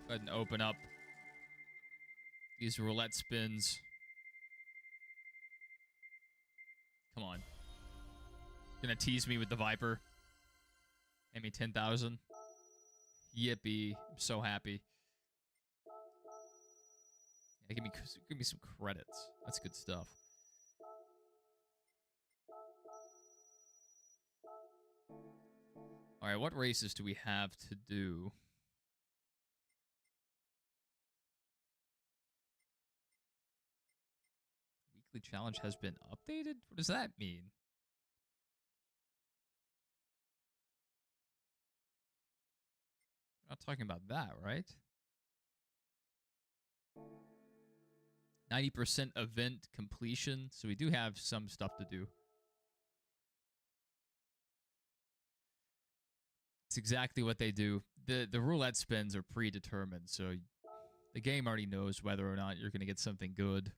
Go ahead and open up these roulette spins. Come on. Gonna tease me with the Viper. Pay me 10,000. Yippee. I'm so happy. Yeah, give me some credits. That's good stuff. All right, what races do we have to do? Weekly challenge has been updated? What does that mean? We're not talking about that, right? 90% event completion. So we do have some stuff to do. It's exactly what they do. The roulette spins are predetermined, so the game already knows whether or not you're going to get something good.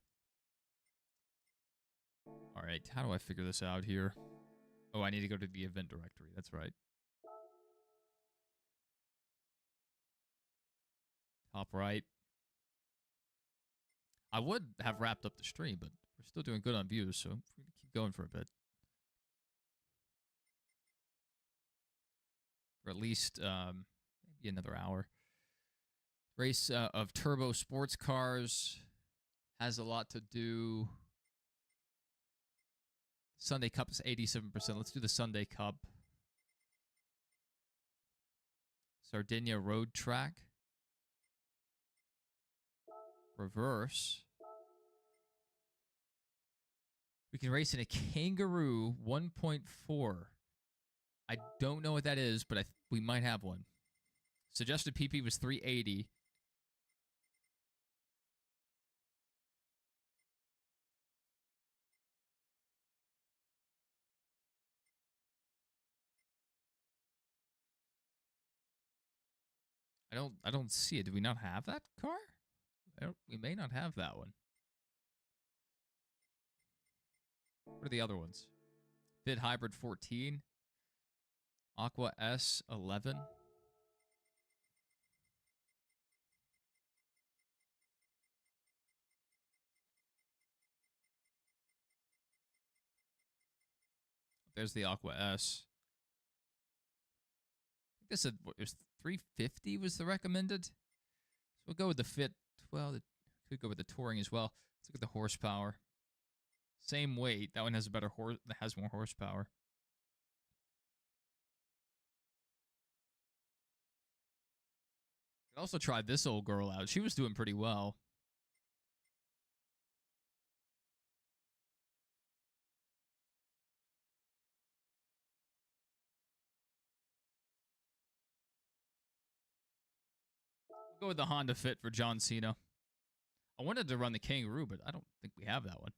All right, how do I figure this out here? Oh, I need to go to the event directory. That's right. Top right. I would have wrapped up the stream, but we're still doing good on views, so we're going to keep going for a bit. For at least maybe another hour. Race of turbo sports cars has a lot to do. Sunday Cup is 87%. Let's do the Sunday Cup. Sardinia Road Track. Reverse. We can race in a Kangaroo 1.4. I don't know what that is, but we might have one. Suggested PP was 380. I don't see it. Do we not have that car? We may not have that one. What are the other ones? Fit Hybrid 14. Aqua S 11. There's the Aqua S. I think this said what, it was 350 was the recommended. So we'll go with the Fit. Well, it could go with the Touring as well. Let's look at the horsepower. Same weight. That one has a better has more horsepower. I also tried this old girl out. She was doing pretty well. We'll go with the Honda Fit for John Cena. I wanted to run the Kangaroo, but I don't think we have that one.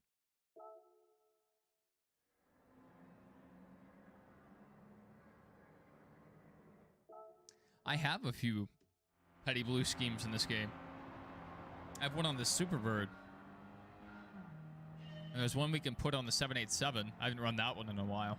I have a few Petty Blue schemes in this game. I have one on the Superbird. And there's one we can put on the 787. I haven't run that one in a while.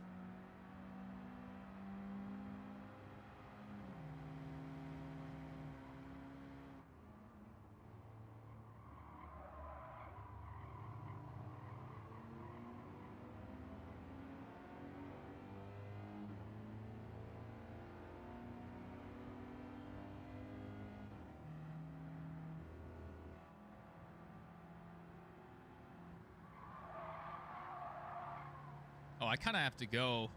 Oh, I kind of have to go.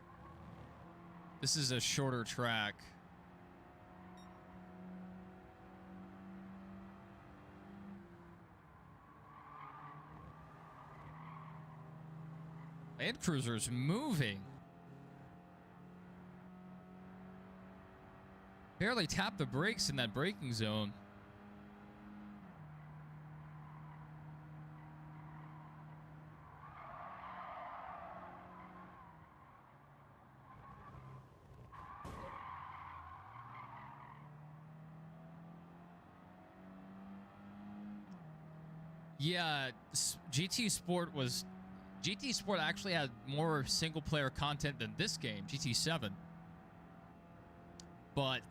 This is a shorter track. Land Cruiser's moving. Barely tapped the brakes in that braking zone. Yeah, GT Sport actually had more single-player content than this game, GT7. But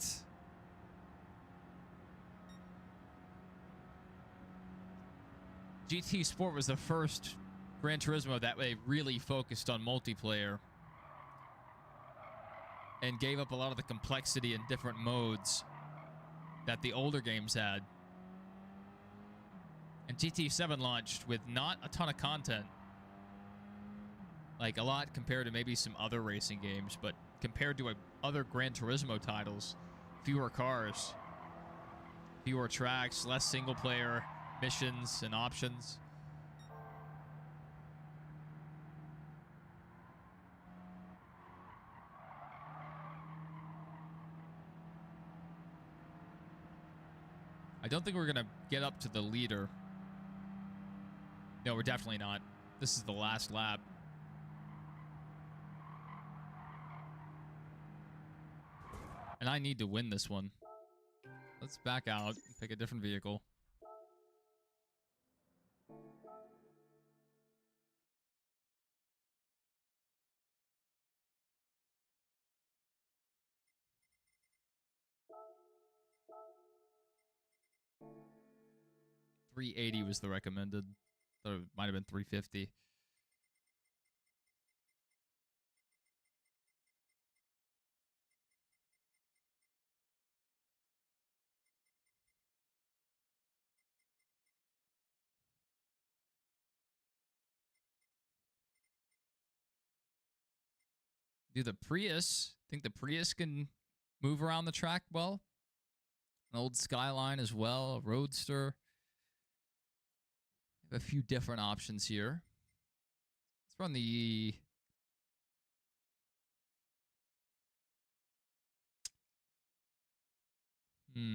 GT Sport was the first Gran Turismo that way really focused on multiplayer and gave up a lot of the complexity and different modes that the older games had. And GT7 launched with not a ton of content. Like, a lot compared to maybe some other racing games, but compared to other Gran Turismo titles, fewer cars, fewer tracks, less single-player missions and options. I don't think we're going to get up to the leader. No, we're definitely not. This is the last lap. And I need to win this one. Let's back out and pick a different vehicle. $380 was the recommended. Thought it might have been $350. Do the Prius. Think the Prius can move around the track well. An old Skyline as well, a Roadster. We have a few different options here. Let's run the... Let's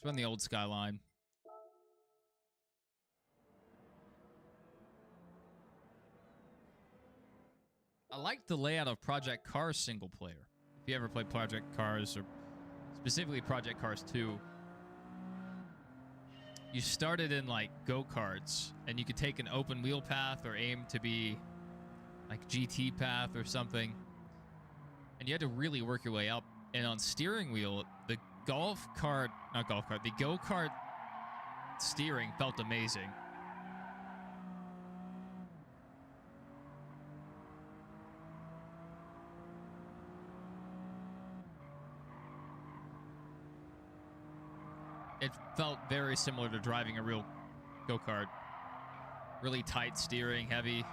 run the old Skyline. I like the layout of Project Cars single player. If you ever play Project Cars, or specifically Project Cars 2, you started in like go-karts, and you could take an open wheel path or aim to be like GT path or something. And you had to really work your way up. And on steering wheel, the go-kart steering felt amazing. It felt very similar to driving a real go-kart. Really tight steering, heavy.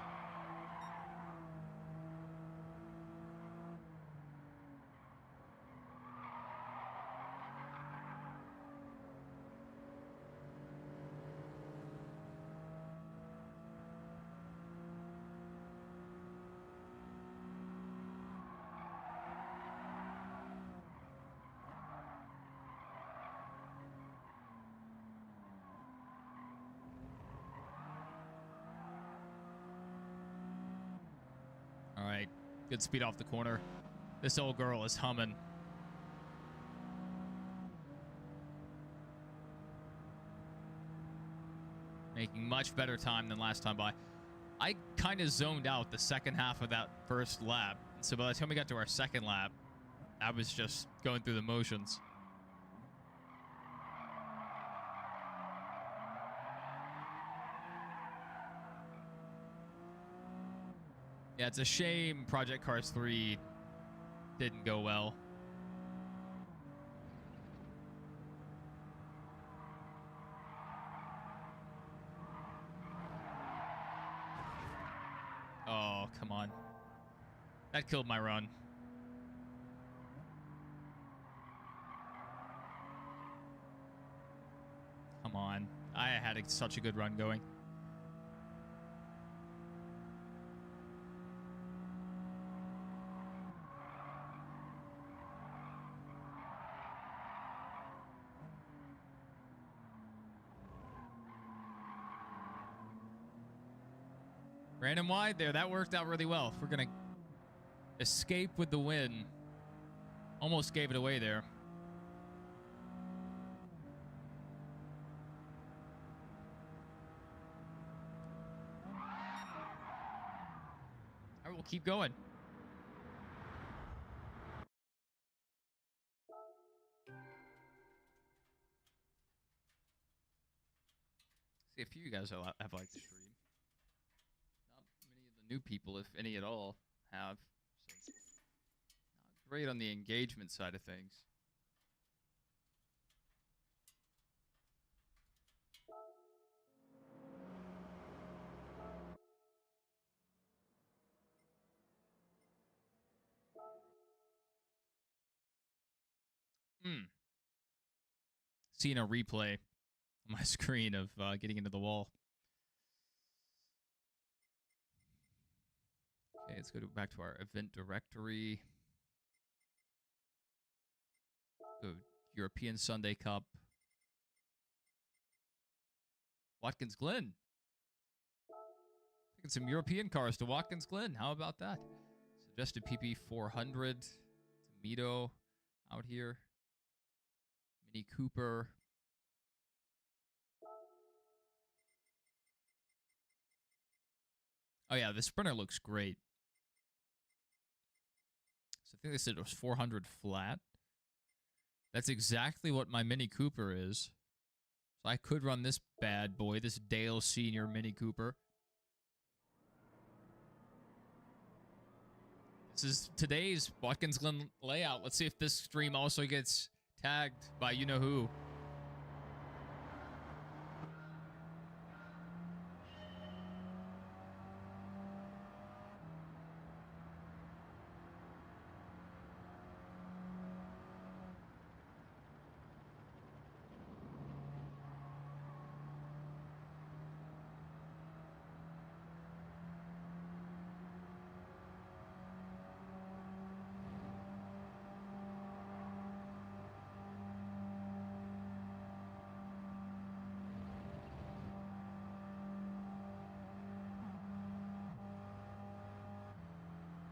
Good speed off the corner. This old girl is humming. Making much better time than last time by. I kind of zoned out the second half of that first lap. So by the time we got to our second lap, I was just going through the motions. Yeah, it's a shame Project Cars 3 didn't go well. Oh, come on. That killed my run. Come on. I had such a good run going. Random wide there. That worked out really well. If we're going to escape with the win. Almost gave it away there. All right, we'll keep going. See, a few of you guys have liked the stream. Not many of the new people, if any at all, have. So not great on the engagement side of things. Seeing a replay on my screen of getting into the wall. Okay, let's go back to our event directory. Go European Sunday Cup. Watkins Glen. Taking some European cars to Watkins Glen. How about that? Suggested PP 400. Tomato out here. Mini Cooper. Oh yeah, the Sprinter looks great. So I think they said it was 400 flat. That's exactly what my Mini Cooper is. So I could run this bad boy, this Dale Senior Mini Cooper. This is today's Watkins Glen layout. Let's see if this stream also gets tagged by you-know-who.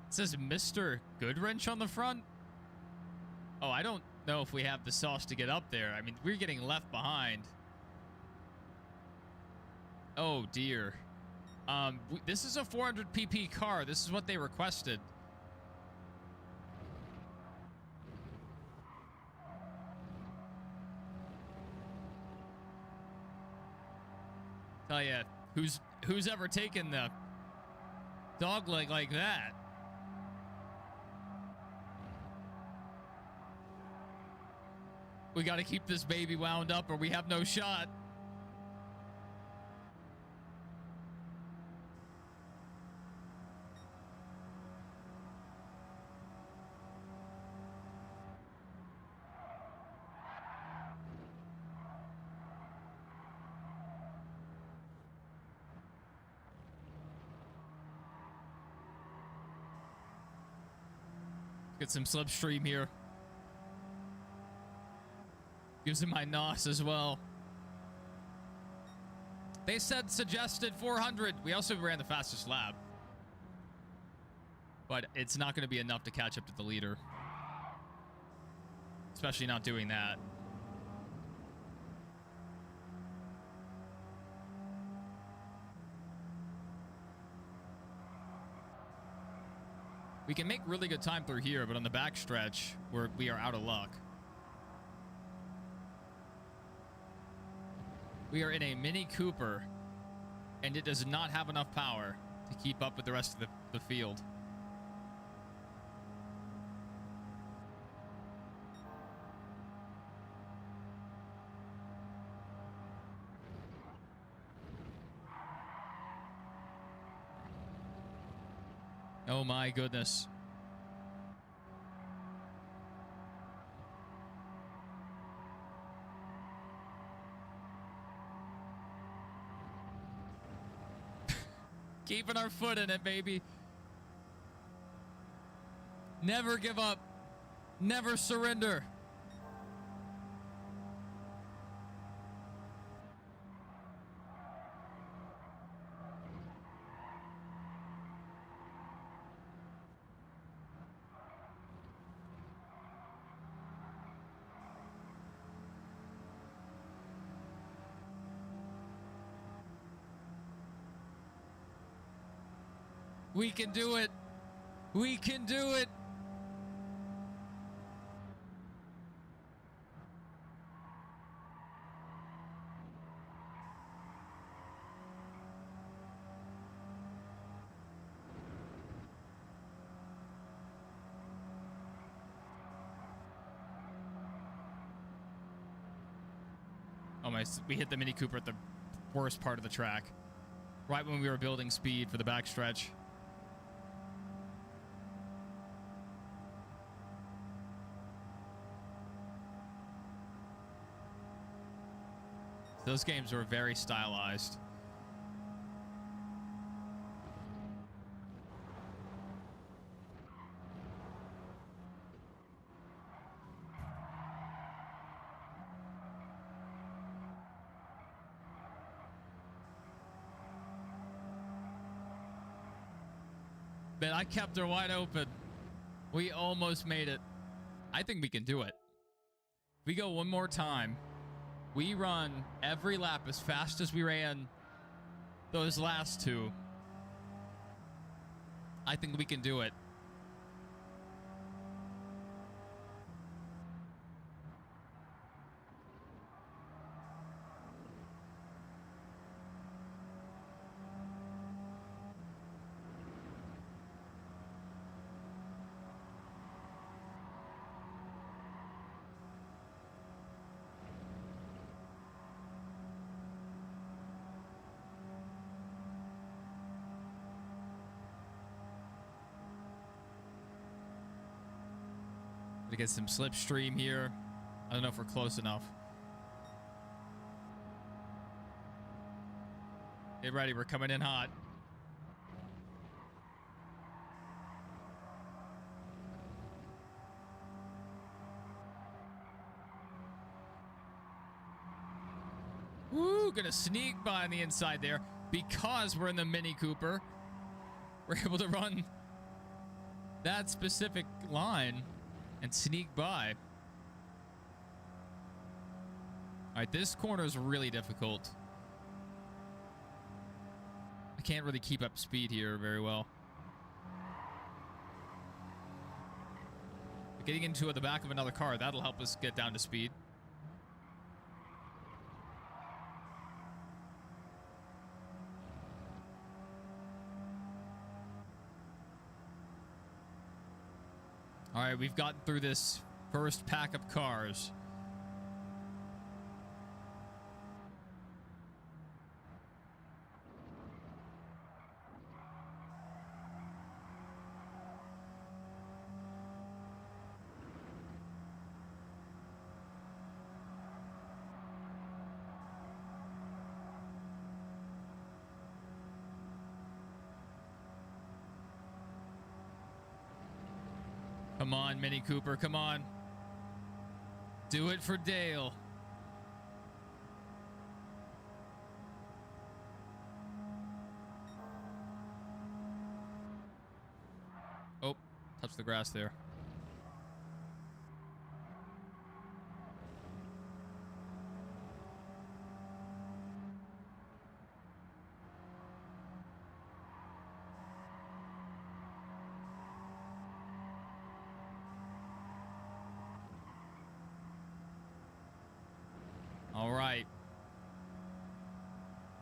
It says Mr. Goodwrench on the front. Oh, I don't know if we have the sauce to get up there. I mean, we're getting left behind. Oh, dear. This is a 400 pp car. This is what they requested. Tell ya, who's ever taken the dog leg like that? We got to keep this baby wound up or we have no shot. Get some slipstream here. Gives him my NOS as well. They said suggested 400. We also ran the fastest lap. but it's not going to be enough to catch up to the leader. Especially not doing that. We can make really good time through here, but on the backstretch, we are out of luck. We are in a Mini Cooper, and it does not have enough power to keep up with the rest of the field. Oh my goodness. Keeping our foot in it, baby. Never give up. Never surrender. We can do it. We can do it. Oh my, we hit the Mini Cooper at the worst part of the track. Right when we were building speed for the backstretch. Those games were very stylized. Man, I kept her wide open. We almost made it. I think we can do it. If we go one more time, we run every lap as fast as we ran those last two. I think we can do it. To get some slipstream here. I don't know if we're close enough. Get ready, we're coming in hot. Woo, gonna sneak by on the inside there. Because we're in the Mini Cooper, we're able to run that specific line and sneak by. All right, this corner is really difficult. I can't really keep up speed here very well. But getting into the back of another car, that'll help us get down to speed. All right, we've gotten through this first pack of cars. Come on, Mini Cooper, come on. Do it for Dale. touch the grass there. All right.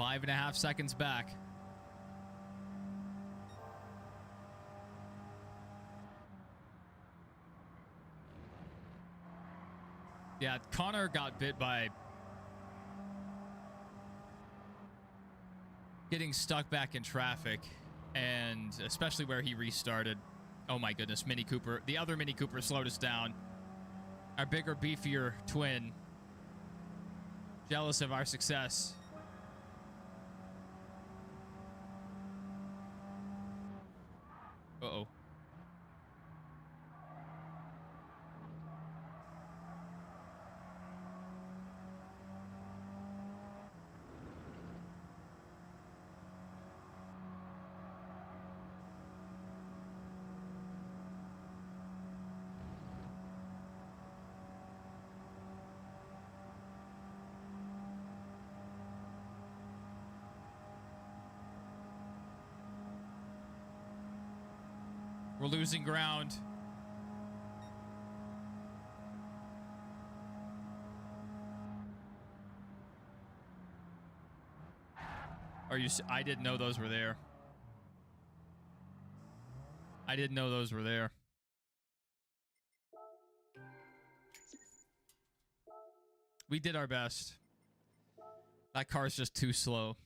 5.5 seconds back. Yeah, Connor got bit by getting stuck back in traffic, and especially where he restarted. Oh my goodness, Mini Cooper. The other Mini Cooper slowed us down. Our bigger, beefier twin. Jealous of our success. Uh-oh. We're losing ground. Are you? I didn't know those were there. I didn't know those were there. We did our best. That car's just too slow.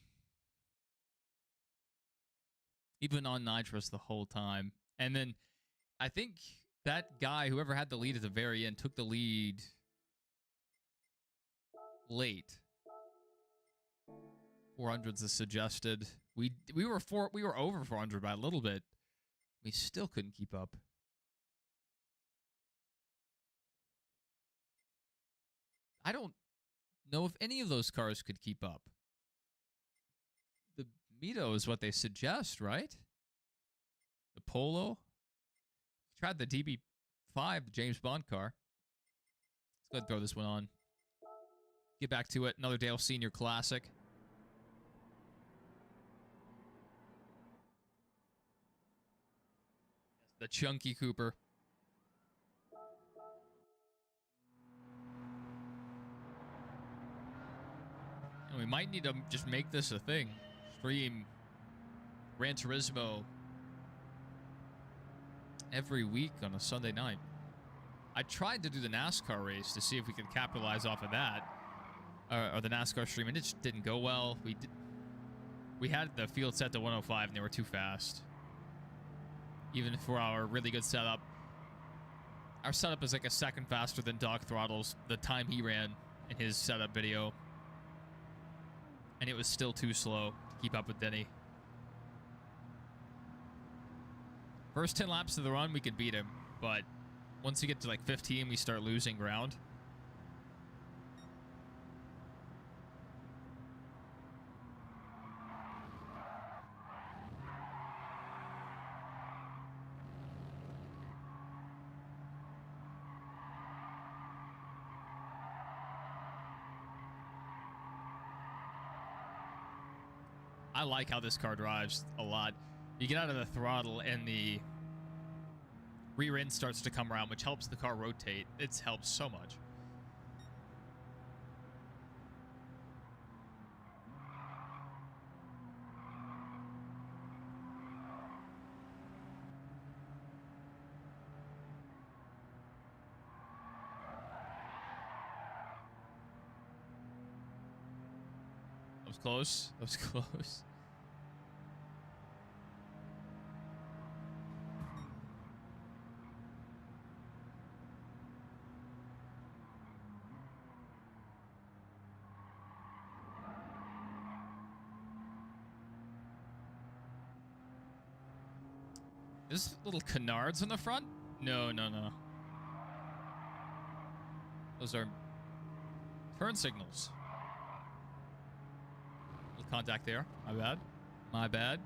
Even on nitrous the whole time. And then I think that guy, whoever had the lead at the very end, took the lead late. 400s is suggested. We were over 400 by a little bit. We still couldn't keep up. I don't know if any of those cars could keep up. The Mito is what they suggest, right? The Polo. Tried the DB5, the James Bond car. Let's go ahead and throw this one on. Get back to it. Another Dale Senior classic. The Chunky Cooper. And we might need to just make this a thing. Stream Gran Turismo every week on a Sunday night. I tried to do the NASCAR race to see if we could capitalize off of that. Or the NASCAR stream, and it just didn't go well. We had the field set to 105, and they were too fast. Even for our really good setup. Our setup is like a second faster than Dog Throttle's, the time he ran in his setup video. And it was still too slow to keep up with Denny. First 10 laps of the run, we could beat him. But once you get to like 15, we start losing ground. I like how this car drives a lot. You get out of the throttle and the rear end starts to come around, which helps the car rotate. It helps so much. That was close. That was close. There's little canards in the front? No, no, no. Those are turn signals. Little contact there. My bad. My bad.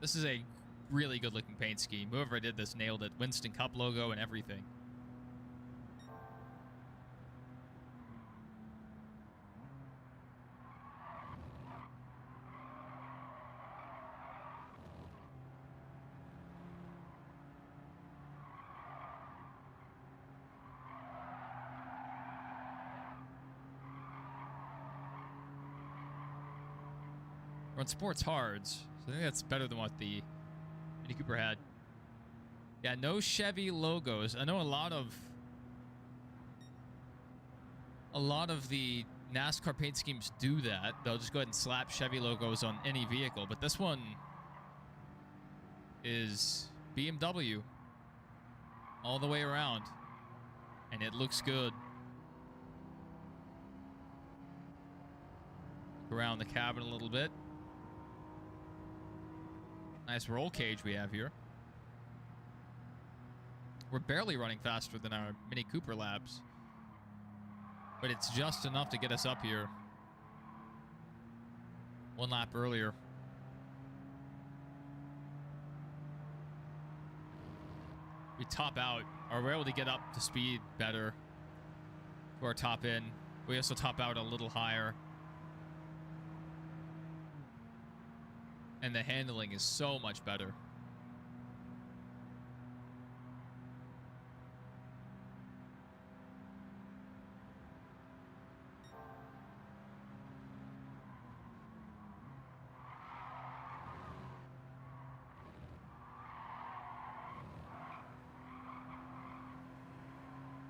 This is a really good looking paint scheme. Whoever did this nailed it. Winston Cup logo and everything. We're on sports hards, so I think that's better than what the Mini Cooper had. Yeah, no Chevy logos. I know a lot of the NASCAR paint schemes do that. They'll just go ahead and slap Chevy logos on any vehicle, but this one is BMW all the way around, and it looks good. Look around the cabin a little bit. Nice roll cage we have here. We're barely running faster than our Mini Cooper laps, but it's just enough to get us up here. One lap earlier. We top out, or we're able to get up to speed better to our top end. We also top out a little higher. And the handling is so much better.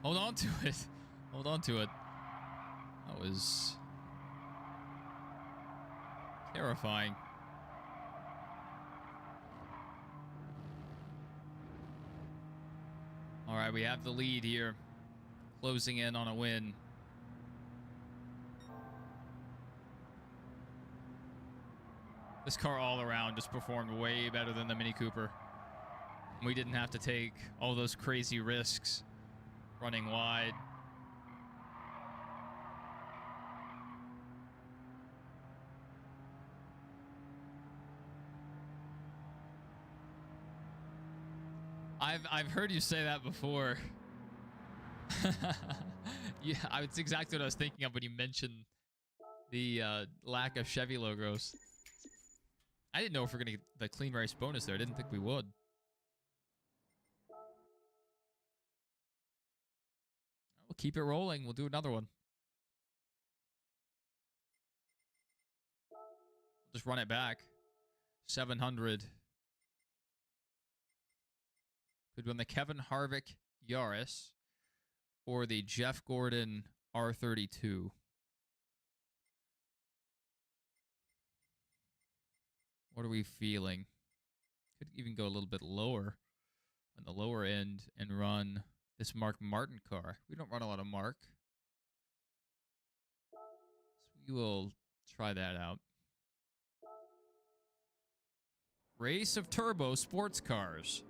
Hold on to it. Hold on to it. That was terrifying. All right, we have the lead here. Closing in on a win. This car all around just performed way better than the Mini Cooper. We didn't have to take all those crazy risks running wide. I've heard you say that before. Yeah, it's exactly what I was thinking of when you mentioned the lack of Chevy logos. I didn't know if we were going to get the clean race bonus there. I didn't think we would. We'll keep it rolling. We'll do another one. We'll just run it back. 700. Could win the Kevin Harvick Yaris or the Jeff Gordon R32. What are we feeling? Could even go a little bit lower on the lower end and run this Mark Martin car. We don't run a lot of Mark, so we will try that out. Race of Turbo Sports Cars.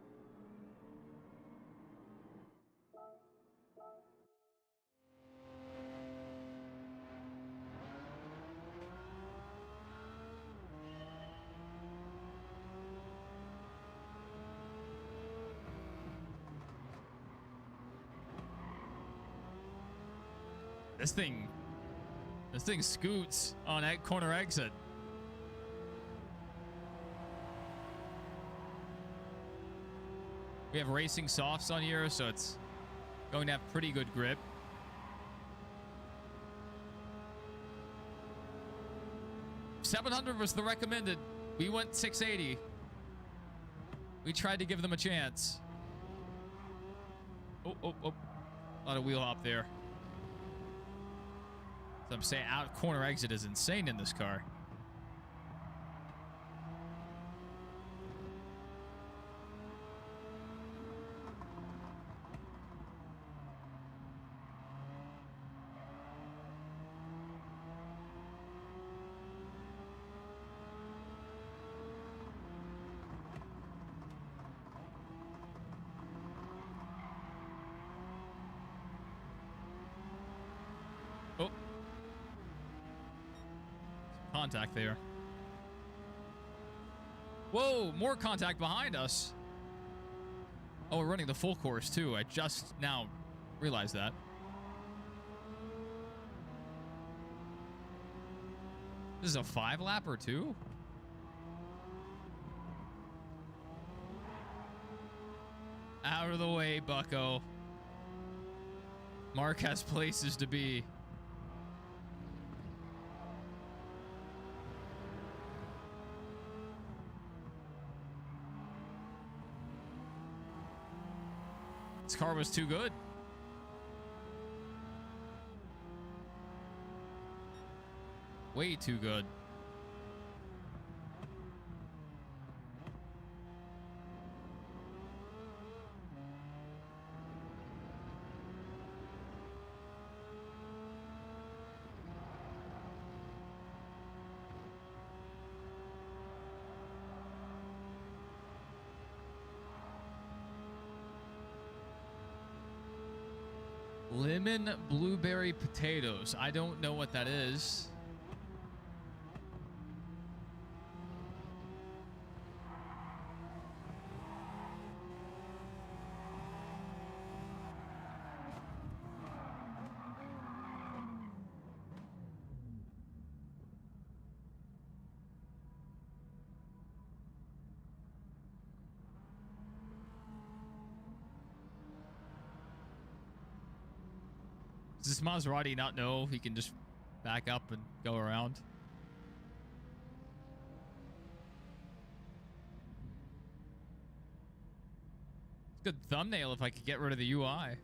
This thing scoots on that corner exit. We have racing softs on here, so it's going to have pretty good grip. $700 was the recommended. We went 680. We tried to give them a chance. Oh. A lot of wheel hop there. So I'm saying out corner exit is insane in this car. Oh. Contact there. Whoa, more contact behind us. Oh, we're running the full course too. I just now realized that. This is a 5-lap or 2? Out of the way, bucko. Mark has places to be. This car was too good. Way too good. Lemon blueberry potatoes. I don't know what that is. Does this Maserati not know he can just back up and go around? Good thumbnail if I could get rid of the UI.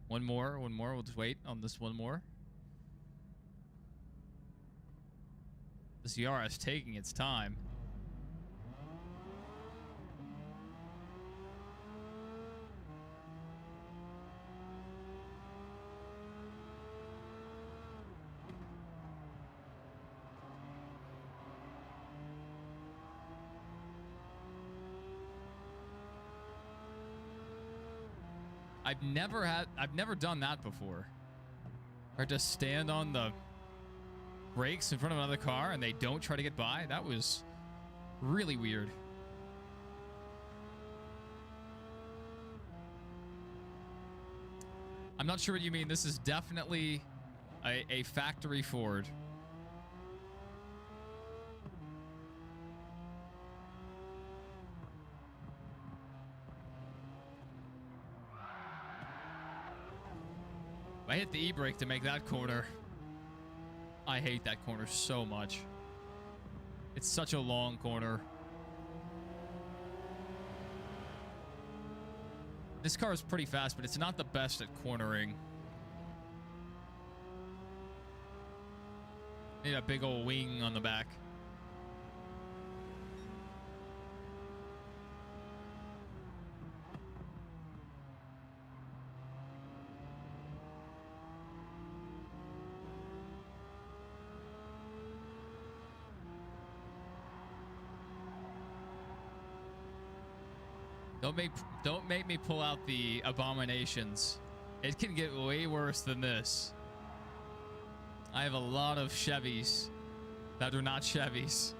One more. We'll just wait on this one more. This Yara's taking its time. I've never done that before. Or just stand on the brakes in front of another car and they don't try to get by. That was really weird. I'm not sure what you mean. This is definitely a factory Ford. I hit the e-brake to make that corner. I hate that corner so much. It's such a long corner. This car is pretty fast, but it's not the best at cornering. Need a big old wing on the back. Don't make me pull out the abominations. It can get way worse than this. I have a lot of Chevys that are not Chevys.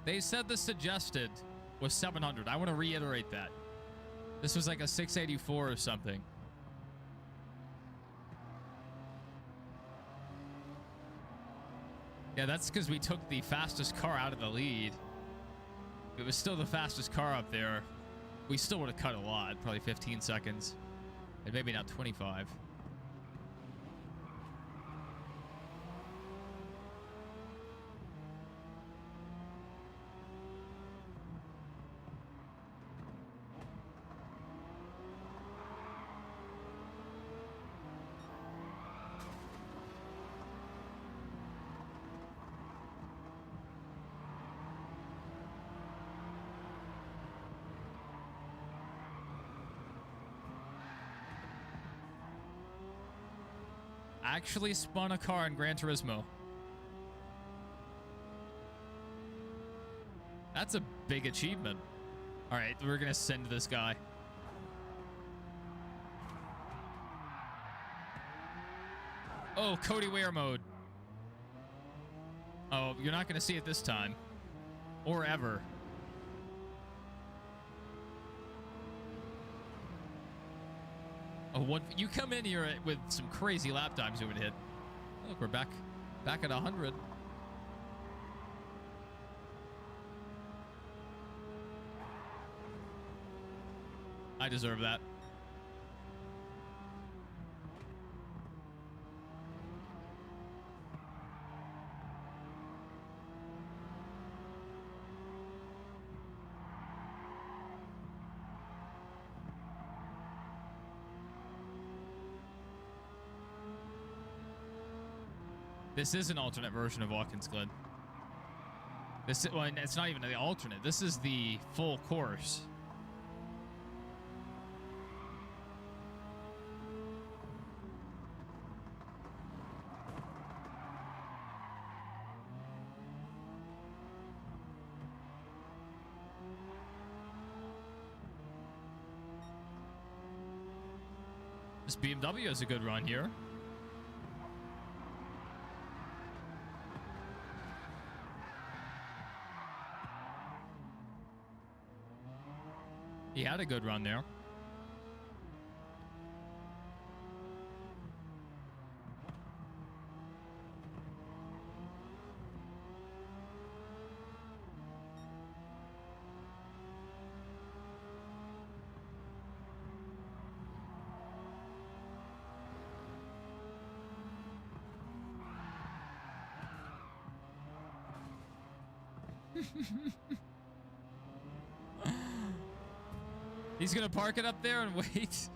They said the suggested was 700. I want to reiterate that. This was like a 684 or something. Yeah, that's because we took the fastest car out of the lead. If it was still the fastest car up there, we still would have cut a lot, probably 15 seconds. And maybe not 25. actually spun a car in Gran Turismo. That's a big achievement. All right, we're going to send this guy. Oh, Cody Ware mode. Oh, you're not going to see it this time. Or ever. Oh, you come in here with some crazy lap times you would hit. Oh, look, we're back at 100. I deserve that. This is an alternate version of Watkins Glen. Well, it's not even the alternate. This is the full course. This BMW has a good run here. He had a good run there. He's gonna park it up there and wait.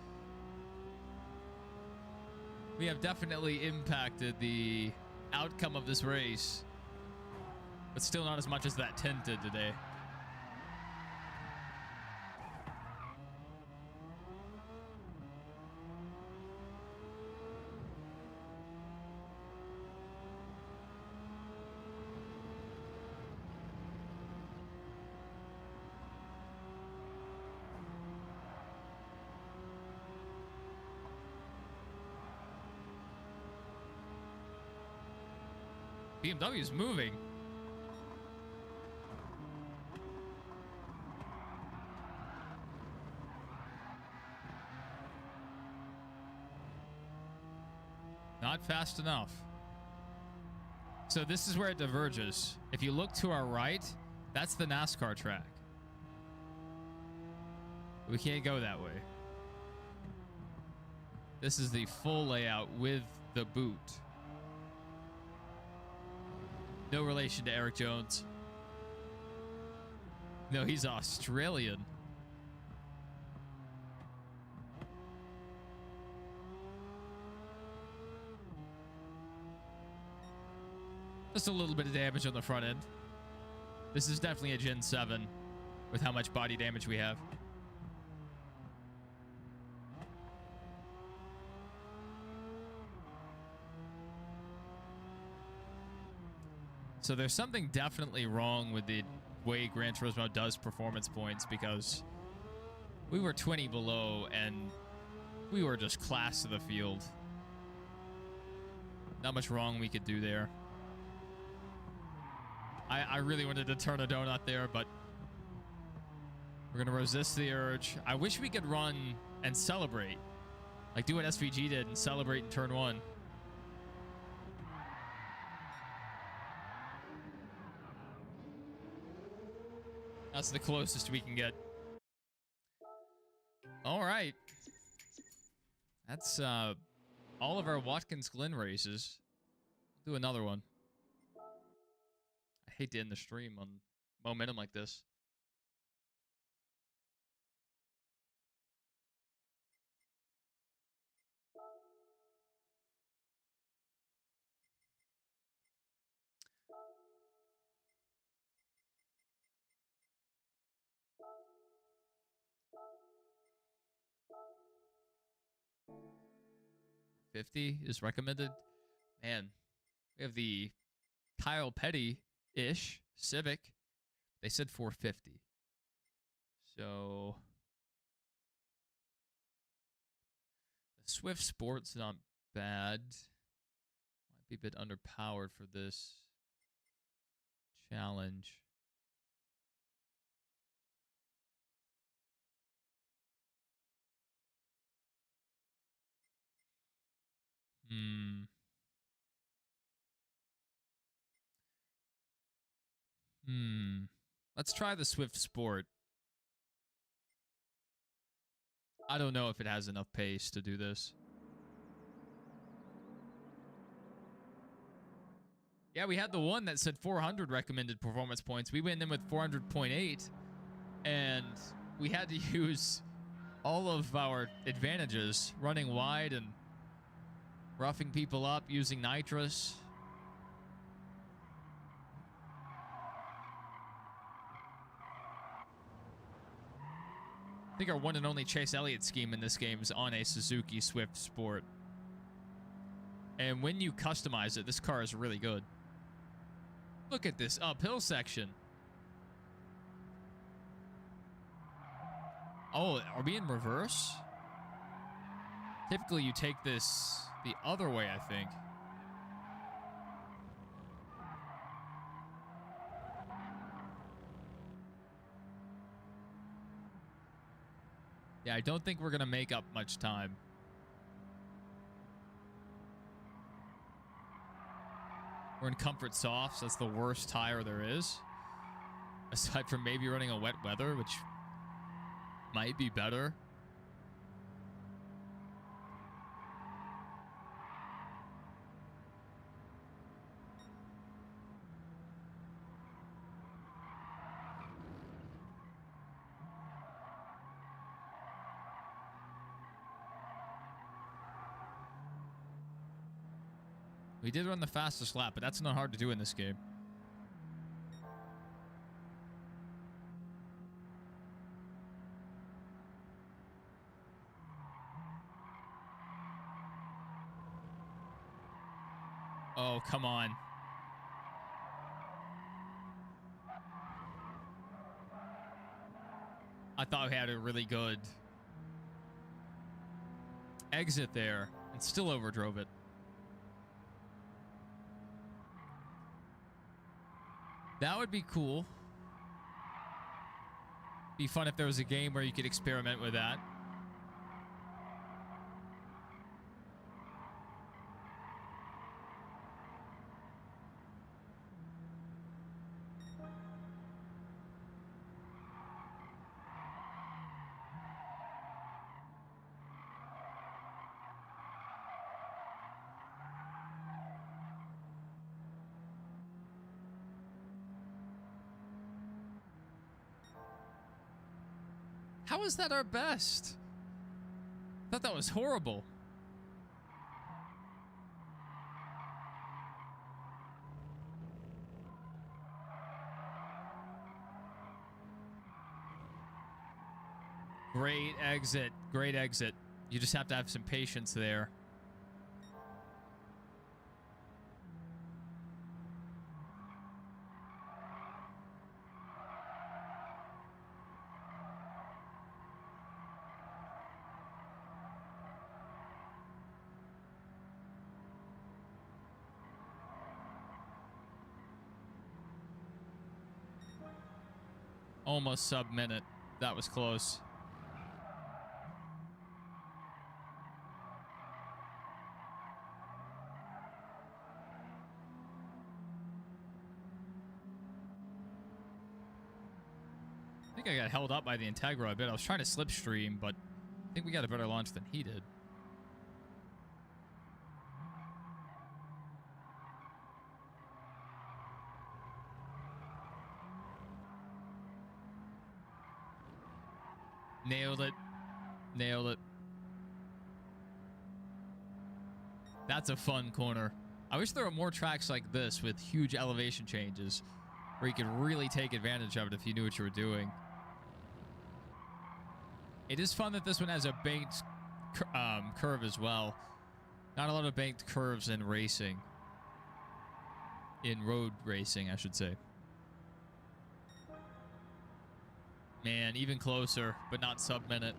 We have definitely impacted the outcome of this race, but still not as much as that tent did today. BMW is moving. Not fast enough. So this is where it diverges. If you look to our right, that's the NASCAR track. We can't go that way. This is the full layout with the boot. No relation to Eric Jones. No, he's Australian. Just a little bit of damage on the front end. This is definitely a Gen 7 with how much body damage we have. So there's something definitely wrong with the way Gran Turismo does performance points, because we were 20 below and we were just class of the field. Not much wrong we could do there. I really wanted to turn a donut there, but we're going to resist the urge. I wish we could run and celebrate. Like do what SVG did and celebrate in turn 1. That's the closest we can get. All right. That's all of our Watkins Glen races. We'll do another one. I hate to end the stream on momentum like this. 450 is recommended. Man, we have the Kyle Petty-ish Civic. They said 450. So the Swift Sport's not bad. Might be a bit underpowered for this challenge. Let's try the Swift Sport. I don't know if it has enough pace to do this. Yeah, we had the one that said 400 recommended performance points. We went in with 400.8, and we had to use all of our advantages, running wide and roughing people up, using nitrous. I think our one and only Chase Elliott scheme in this game is on a Suzuki Swift Sport. And when you customize it, this car is really good. Look at this uphill section. Oh, are we in reverse? Typically, you take this the other way, I think. Yeah, I don't think we're going to make up much time. We're in comfort softs. That's the worst tire there is. Aside from maybe running a wet weather, which might be better. We did run the fastest lap, but that's not hard to do in this game. Oh, come on. I thought we had a really good exit there and still overdrove it. That would be cool. Be fun if there was a game where you could experiment with that. How is that our best? I thought that was horrible. Great exit. Great exit. You just have to have some patience there. Almost sub-minute. That was close. I think I got held up by the Integra a bit. I was trying to slipstream, but I think we got a better launch than he did. Nailed it. Nailed it. That's a fun corner. I wish there were more tracks like this with huge elevation changes where you could really take advantage of it if you knew what you were doing. It is fun that this one has a banked curve as well. Not a lot of banked curves in racing. In road racing, I should say. Man, even closer, but not sub-minute.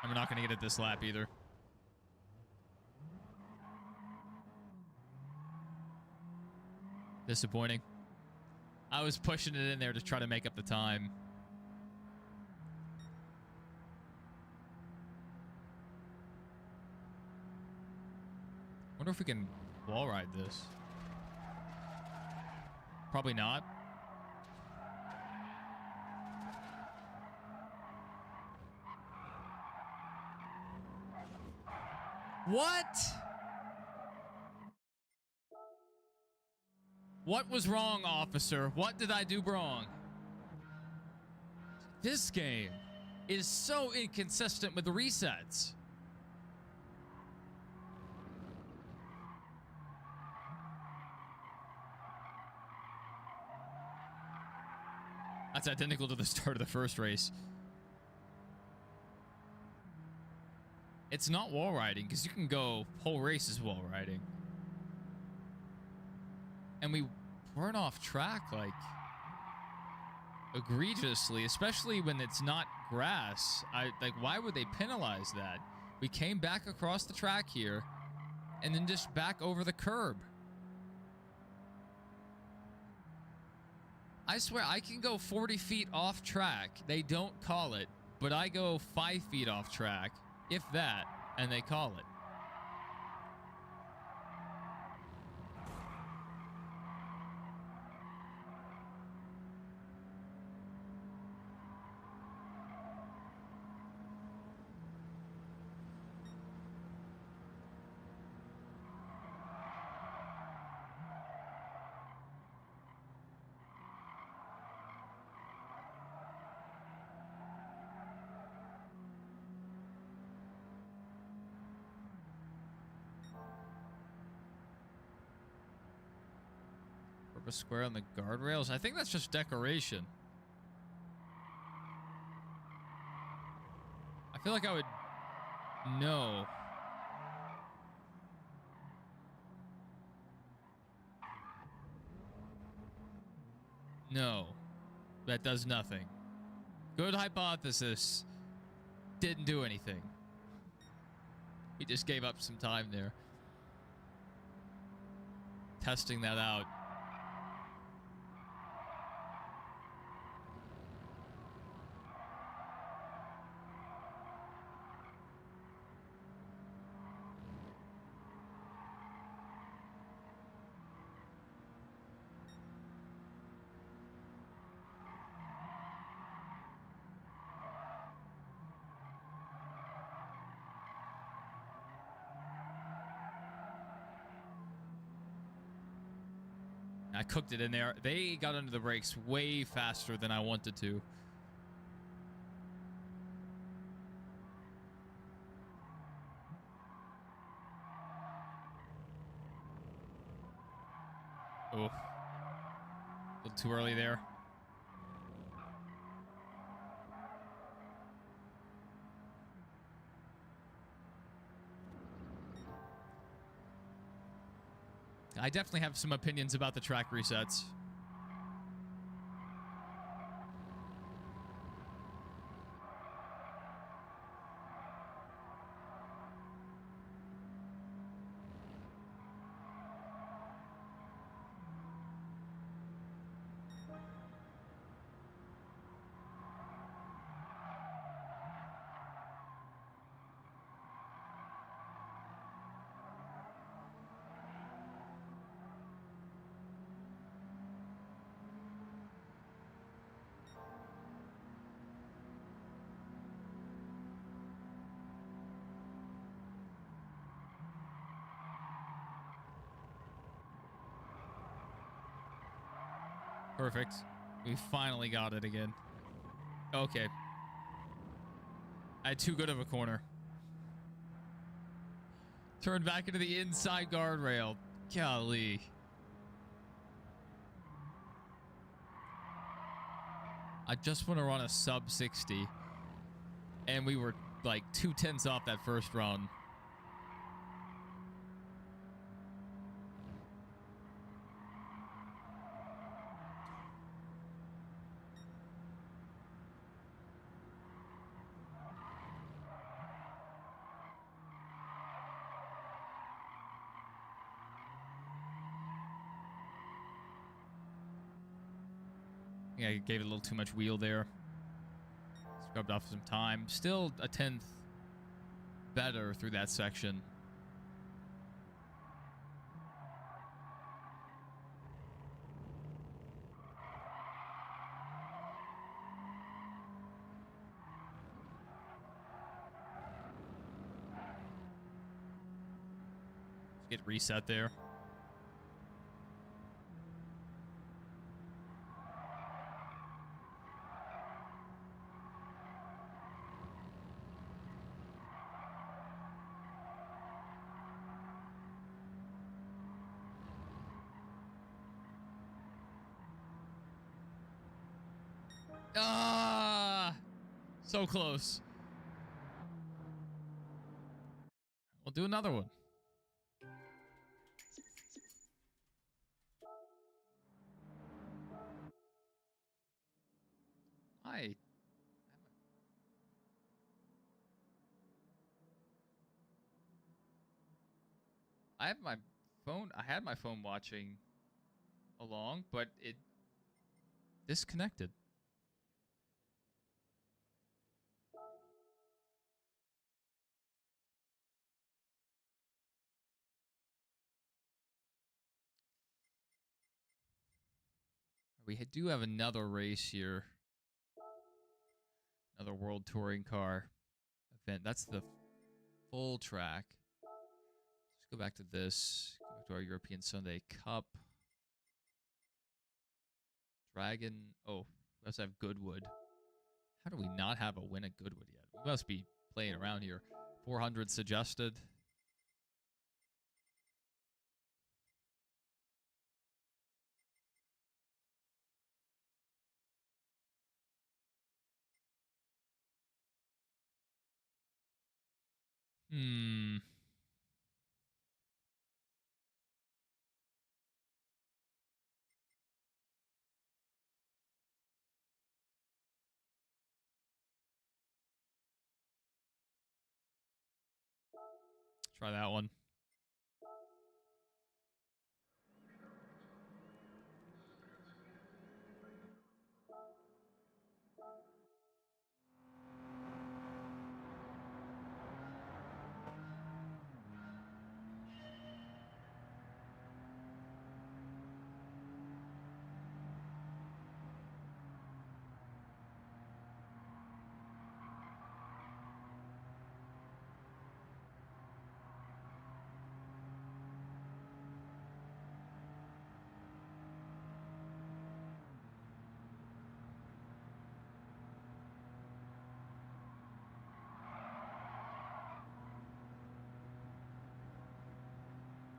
I'm not going to get it this lap either. Disappointing. I was pushing it in there to try to make up the time. Wonder if we can wall ride this. Probably not. What? What was wrong, officer? What did I do wrong? This game is so inconsistent with the resets. That's identical to the start of the first race. It's not wall riding because you can go whole races wall riding. And we weren't off track like egregiously, especially when it's not grass. Why would they penalize that? We came back across the track here and then just back over the curb. I swear I can go 40 feet off track. They don't call it, but I go 5 feet off track, if that, and they call it. A square on the guardrails. I think that's just decoration. I feel like I would know. No, that does nothing. Good hypothesis. Didn't do anything. He just gave up some time there. Testing that out. I cooked it in there. They got under the brakes way faster than I wanted to. Oh. A little too early there. I definitely have some opinions about the track resets. Perfect. We finally got it again. Okay. I had too good of a corner. Turned back into the inside guardrail. Golly. I just want to run a sub 60. And we were like 2/10 off that first run. Yeah, I gave it a little too much wheel there. Scrubbed off some time. Still a 10th better through that section. Let's get reset there. Ah, so close. We'll do another one. I have my phone. I had my phone watching along, but it disconnected. We do have another race here. Another World Touring Car event. That's the full track. Let's go back to this. Go back to our European Sunday Cup. Dragon. Oh, we also have Goodwood. How do we not have a win at Goodwood yet? We must be playing around here. 400 suggested. Hmm. Try that one.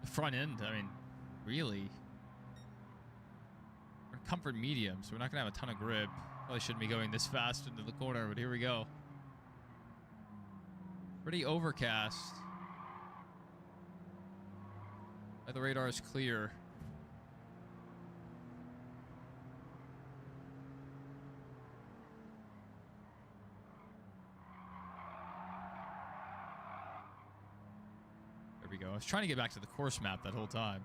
The front end, I mean, really. We're comfort medium, so we're not going to have a ton of grip. Probably shouldn't be going this fast into the corner, but here we go. Pretty overcast. The radar is clear. There we go. I was trying to get back to the course map that whole time.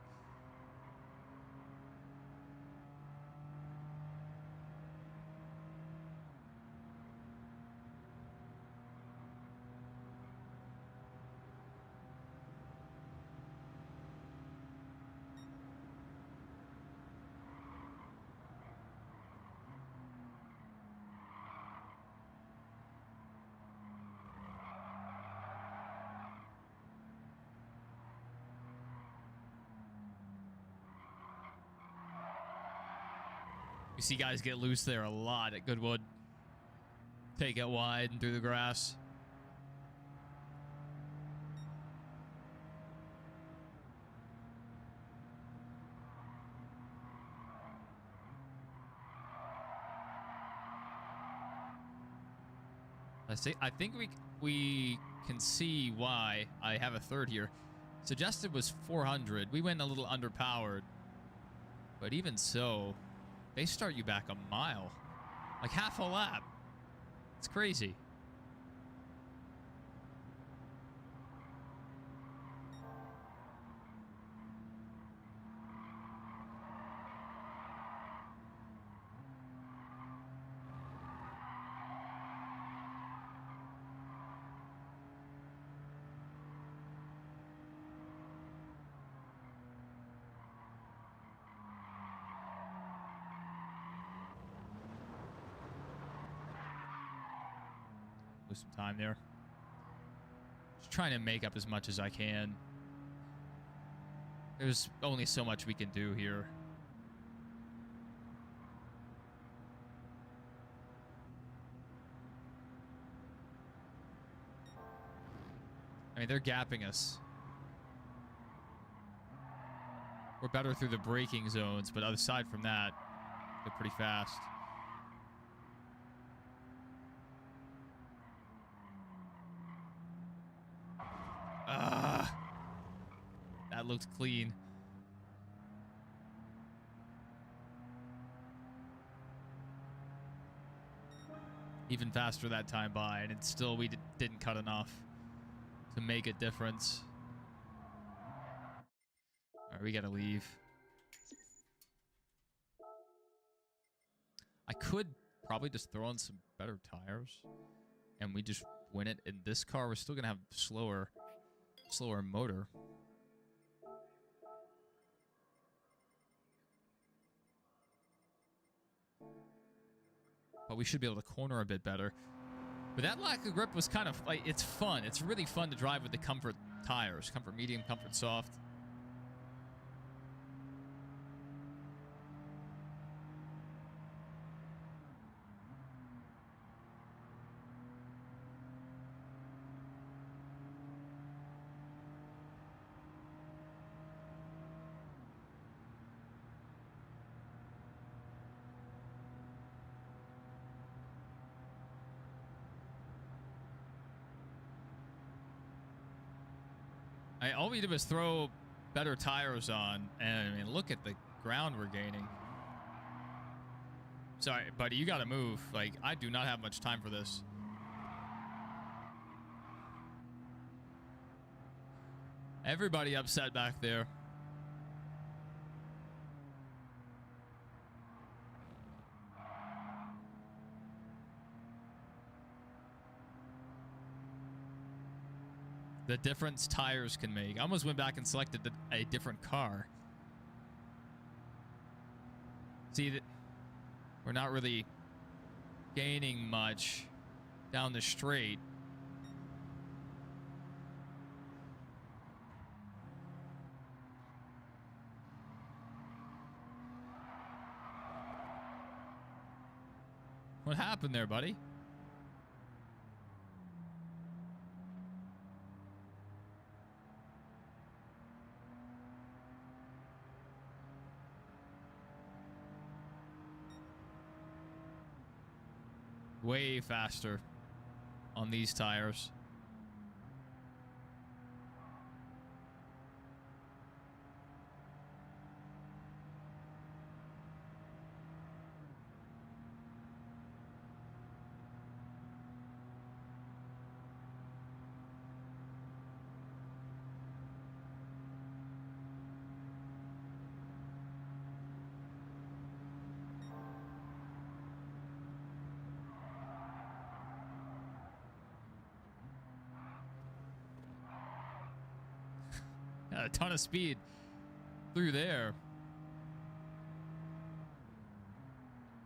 You see guys get loose there a lot at Goodwood. Take it wide and through the grass. I think we can see why I have a third here. Suggested was 400. We went a little underpowered. But even so, they start you back a mile. Like half a lap. It's crazy. Lose some time there. Just trying to make up as much as I can. There's only so much we can do here. I mean, they're gapping us. We're better through the braking zones, but aside from that, they're pretty fast. That looked clean. Even faster that time by, and it's still we didn't cut enough to make a difference. All right, we gotta leave. I could probably just throw on some better tires, and we just win it. In this car, we're still gonna have slower motor. But we should be able to corner a bit better. But that lack of grip was kind of like, it's fun. It's really fun to drive with the comfort tires. Comfort medium, comfort soft. All we did was throw better tires on, and I mean, look at the ground we're gaining. Sorry, buddy, you gotta move. Like, I do not have much time for this. Everybody upset back there. The difference tires can make. I almost went back and selected a different car. See, we're not really gaining much down the straight. What happened there, buddy? Way faster on these tires. A ton of speed through there.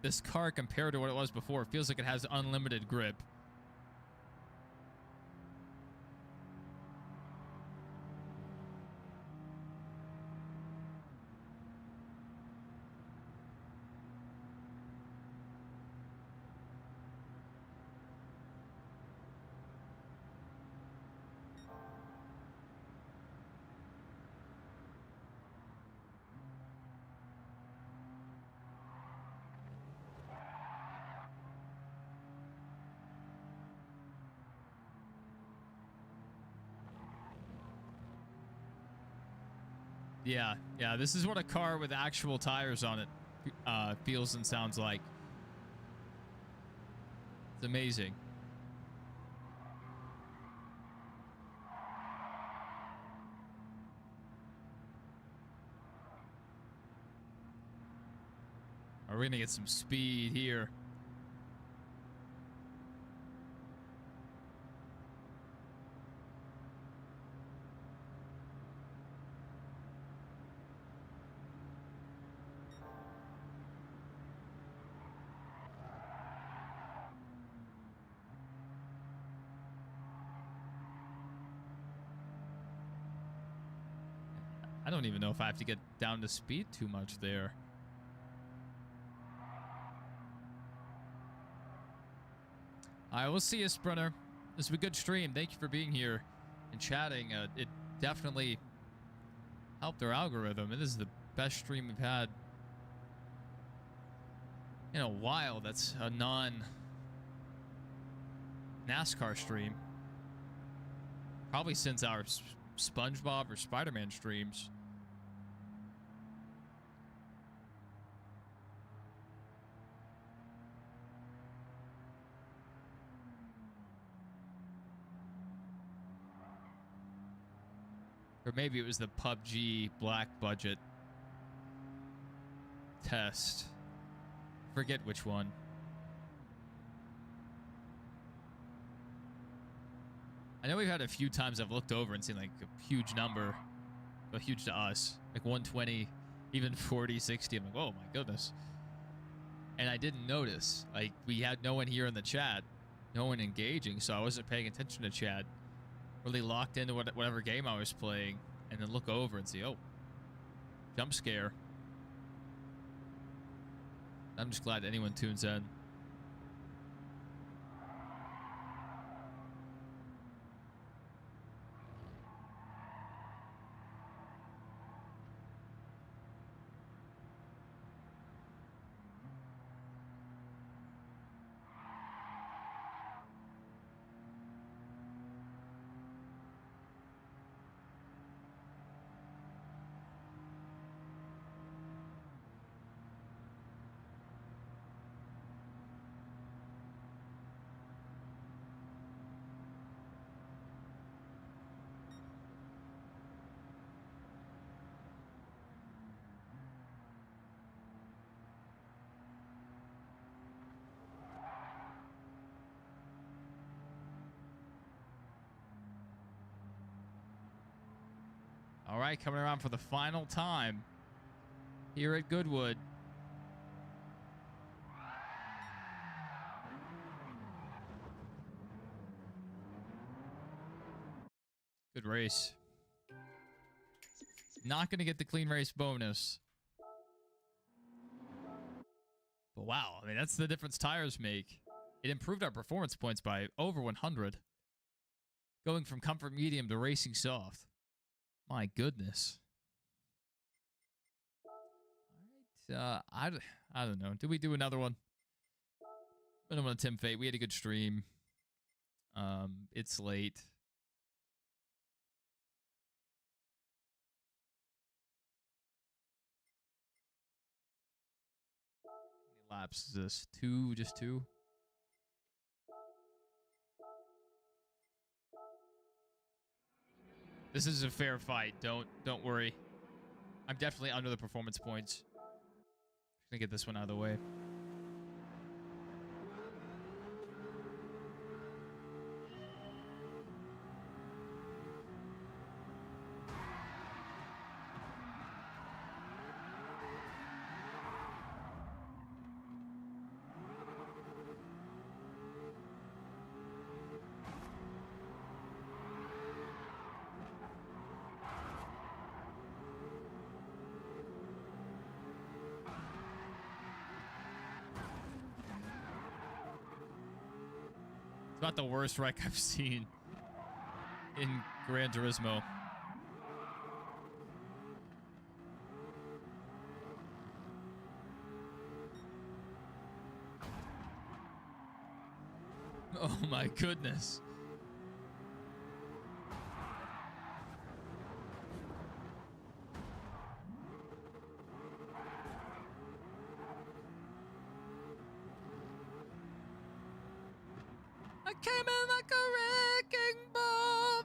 This car, compared to what it was before, feels like it has unlimited grip. Yeah, yeah. This is what a car with actual tires on it feels and sounds like. It's amazing. We're going to get some speed here. I don't even know if I have to get down to speed too much there. All right, we'll see you, Sprinter. This was a good stream. Thank you for being here and chatting. It definitely helped our algorithm. It is the best stream we've had in a while. That's a non-NASCAR stream. Probably since our SpongeBob or Spider-Man streams. Or maybe it was the PUBG Black Budget test. Forget which one. I know we've had a few times I've looked over and seen like a huge number. Well, huge to us. Like 120, even 40, 60. I'm like, oh my goodness. And I didn't notice. Like, we had no one here in the chat. No one engaging, so I wasn't paying attention to chat. Really locked into whatever game I was playing, and then look over and see, oh, jump scare. I'm just glad anyone tunes in. All right, coming around for the final time here at Goodwood. Good race. Not going to get the clean race bonus. But wow, I mean, that's the difference tires make. It improved our performance points by over 100. Going from comfort medium to racing soft. My goodness. All right, I don't know. Did we do another one? I don't want to Tim Fate. We had a good stream. It's late. How many laps is this? Two? Just two? This is a fair fight. Don't worry. I'm definitely under the performance points. Just gonna get this one out of the way. About the worst wreck I've seen in Gran Turismo. Oh my goodness. came in like a wrecking ball.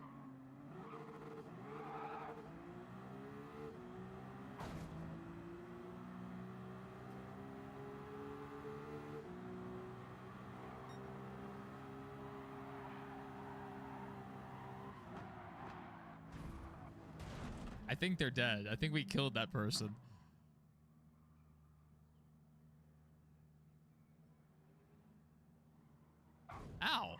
I think they're dead. I think we killed that person. Ow.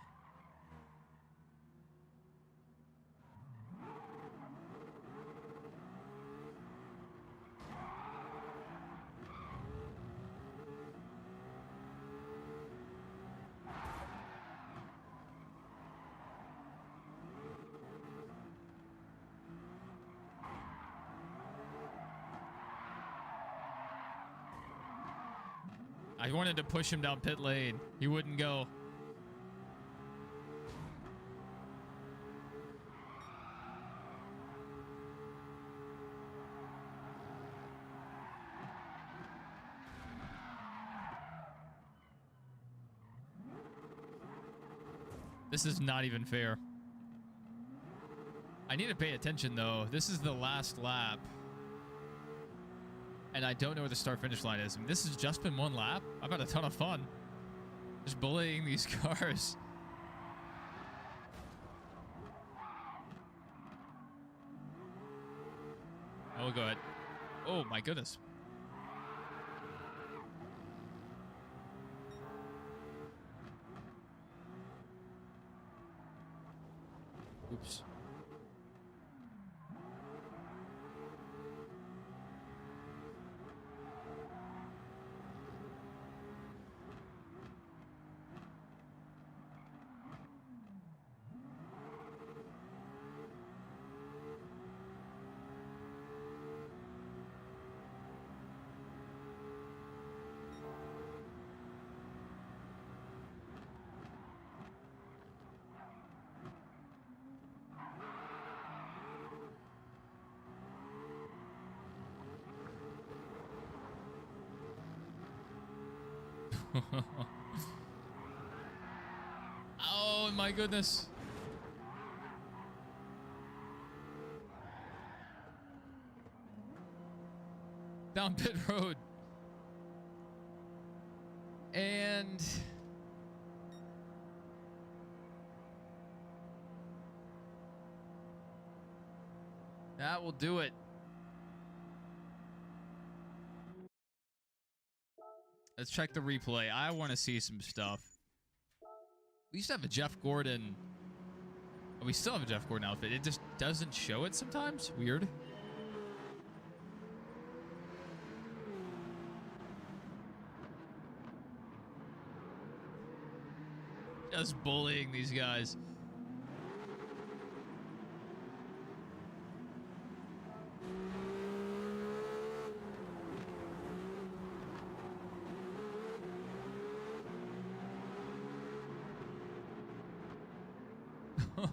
I wanted to push him down pit lane. He wouldn't go. This is not even fair. I need to pay attention, though. This is the last lap. And I don't know where the start-finish line is. I mean, this has just been one lap. I've had a ton of fun. Just bullying these cars. I will go ahead. Oh, my goodness. Oops. Oh my goodness. Down pit road. And that will do it. Let's check the replay. I want to see some stuff. We used to have a Jeff Gordon. Oh, we still have a Jeff Gordon outfit. It just doesn't show it sometimes. Weird. Just bullying these guys.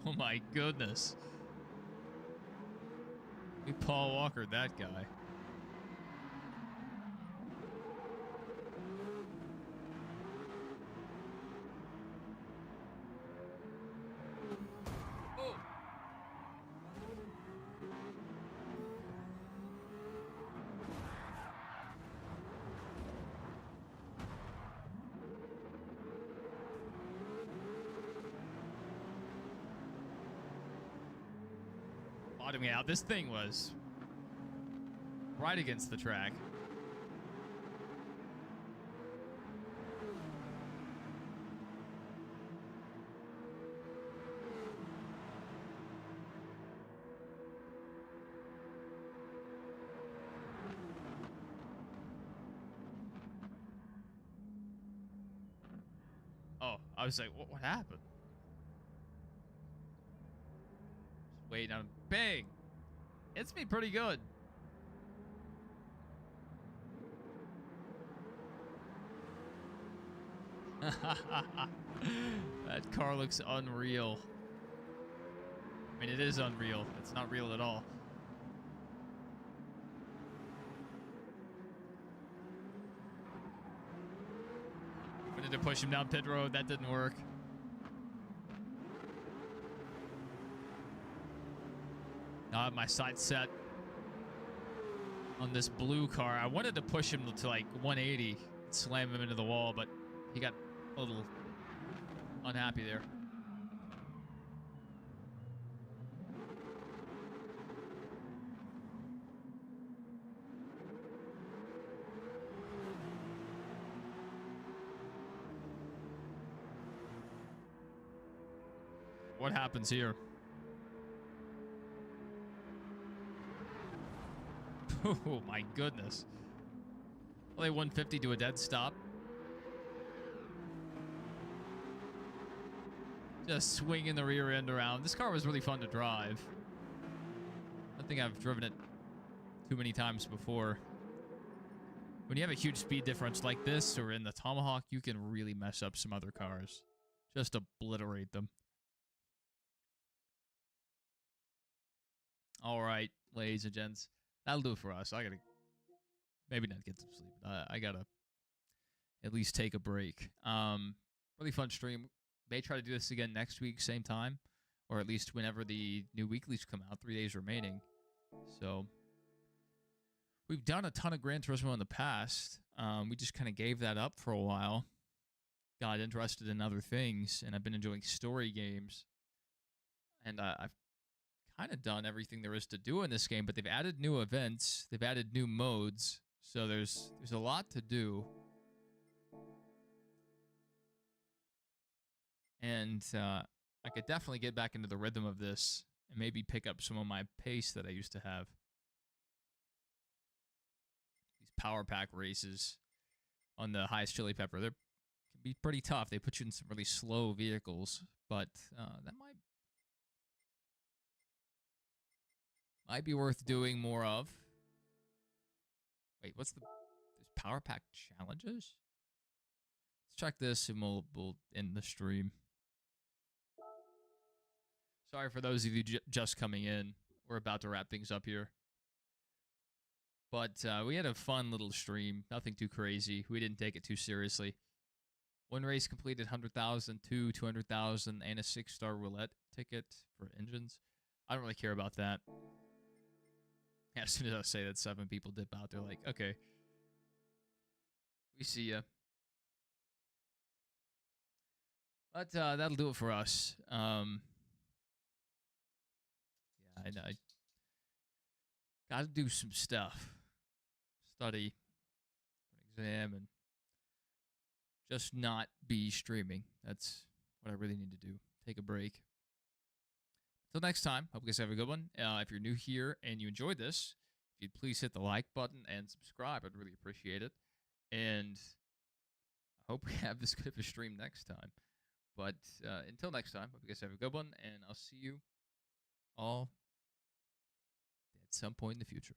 Oh my goodness. We Paul Walker that guy. Oh. Bottoming out. This thing was right against the track. Oh, I was like, what happened? Just waiting on bang. It's me pretty good. That car looks unreal. I mean, it is unreal. It's not real at all. Wanted to push him down pit road. That didn't work. Now I have my sights set on this blue car. I wanted to push him to like 180, slam him into the wall, but he got a little unhappy there. What happens here? Oh my goodness. Only 150 to a dead stop. Just swinging the rear end around. This car was really fun to drive. I think I've driven it too many times before. When you have a huge speed difference like this or in the Tomahawk, you can really mess up some other cars. Just obliterate them. All right, ladies and gents. That'll do it for us. I gotta maybe not get some sleep. I gotta at least take a break. Really fun stream. May try to do this again next week, same time, or at least whenever the new weeklies come out. 3 days remaining. So we've done a ton of Gran Turismo in the past. We just kind of gave that up for a while. Got interested in other things, and I've been enjoying story games. And I've kind of done everything there is to do in this game, but they've added new events. They've added new modes. So there's a lot to do. And I could definitely get back into the rhythm of this and maybe pick up some of my pace that I used to have. These power pack races on the highest chili pepper, they can be pretty tough. They put you in some really slow vehicles, but that might be worth doing more of. Wait, what's there's power pack challenges? Let's check this and we'll end the stream. Sorry for those of you just coming in. We're about to wrap things up here. But we had a fun little stream. Nothing too crazy. We didn't take it too seriously. One race completed 100,000, 200,000, and a 6-star roulette ticket for engines. I don't really care about that. As soon as I say that, 7 people dip out. They're like, okay. We see ya. But that'll do it for us. Yeah, I gotta do some stuff. Study for an exam and just not be streaming. That's what I really need to do. Take a break. Until next time, hope you guys have a good one. If you're new here and you enjoyed this, if you'd please hit the like button and subscribe, I'd really appreciate it. And I hope we have this good of a stream next time. But until next time, hope you guys have a good one, and I'll see you all at some point in the future.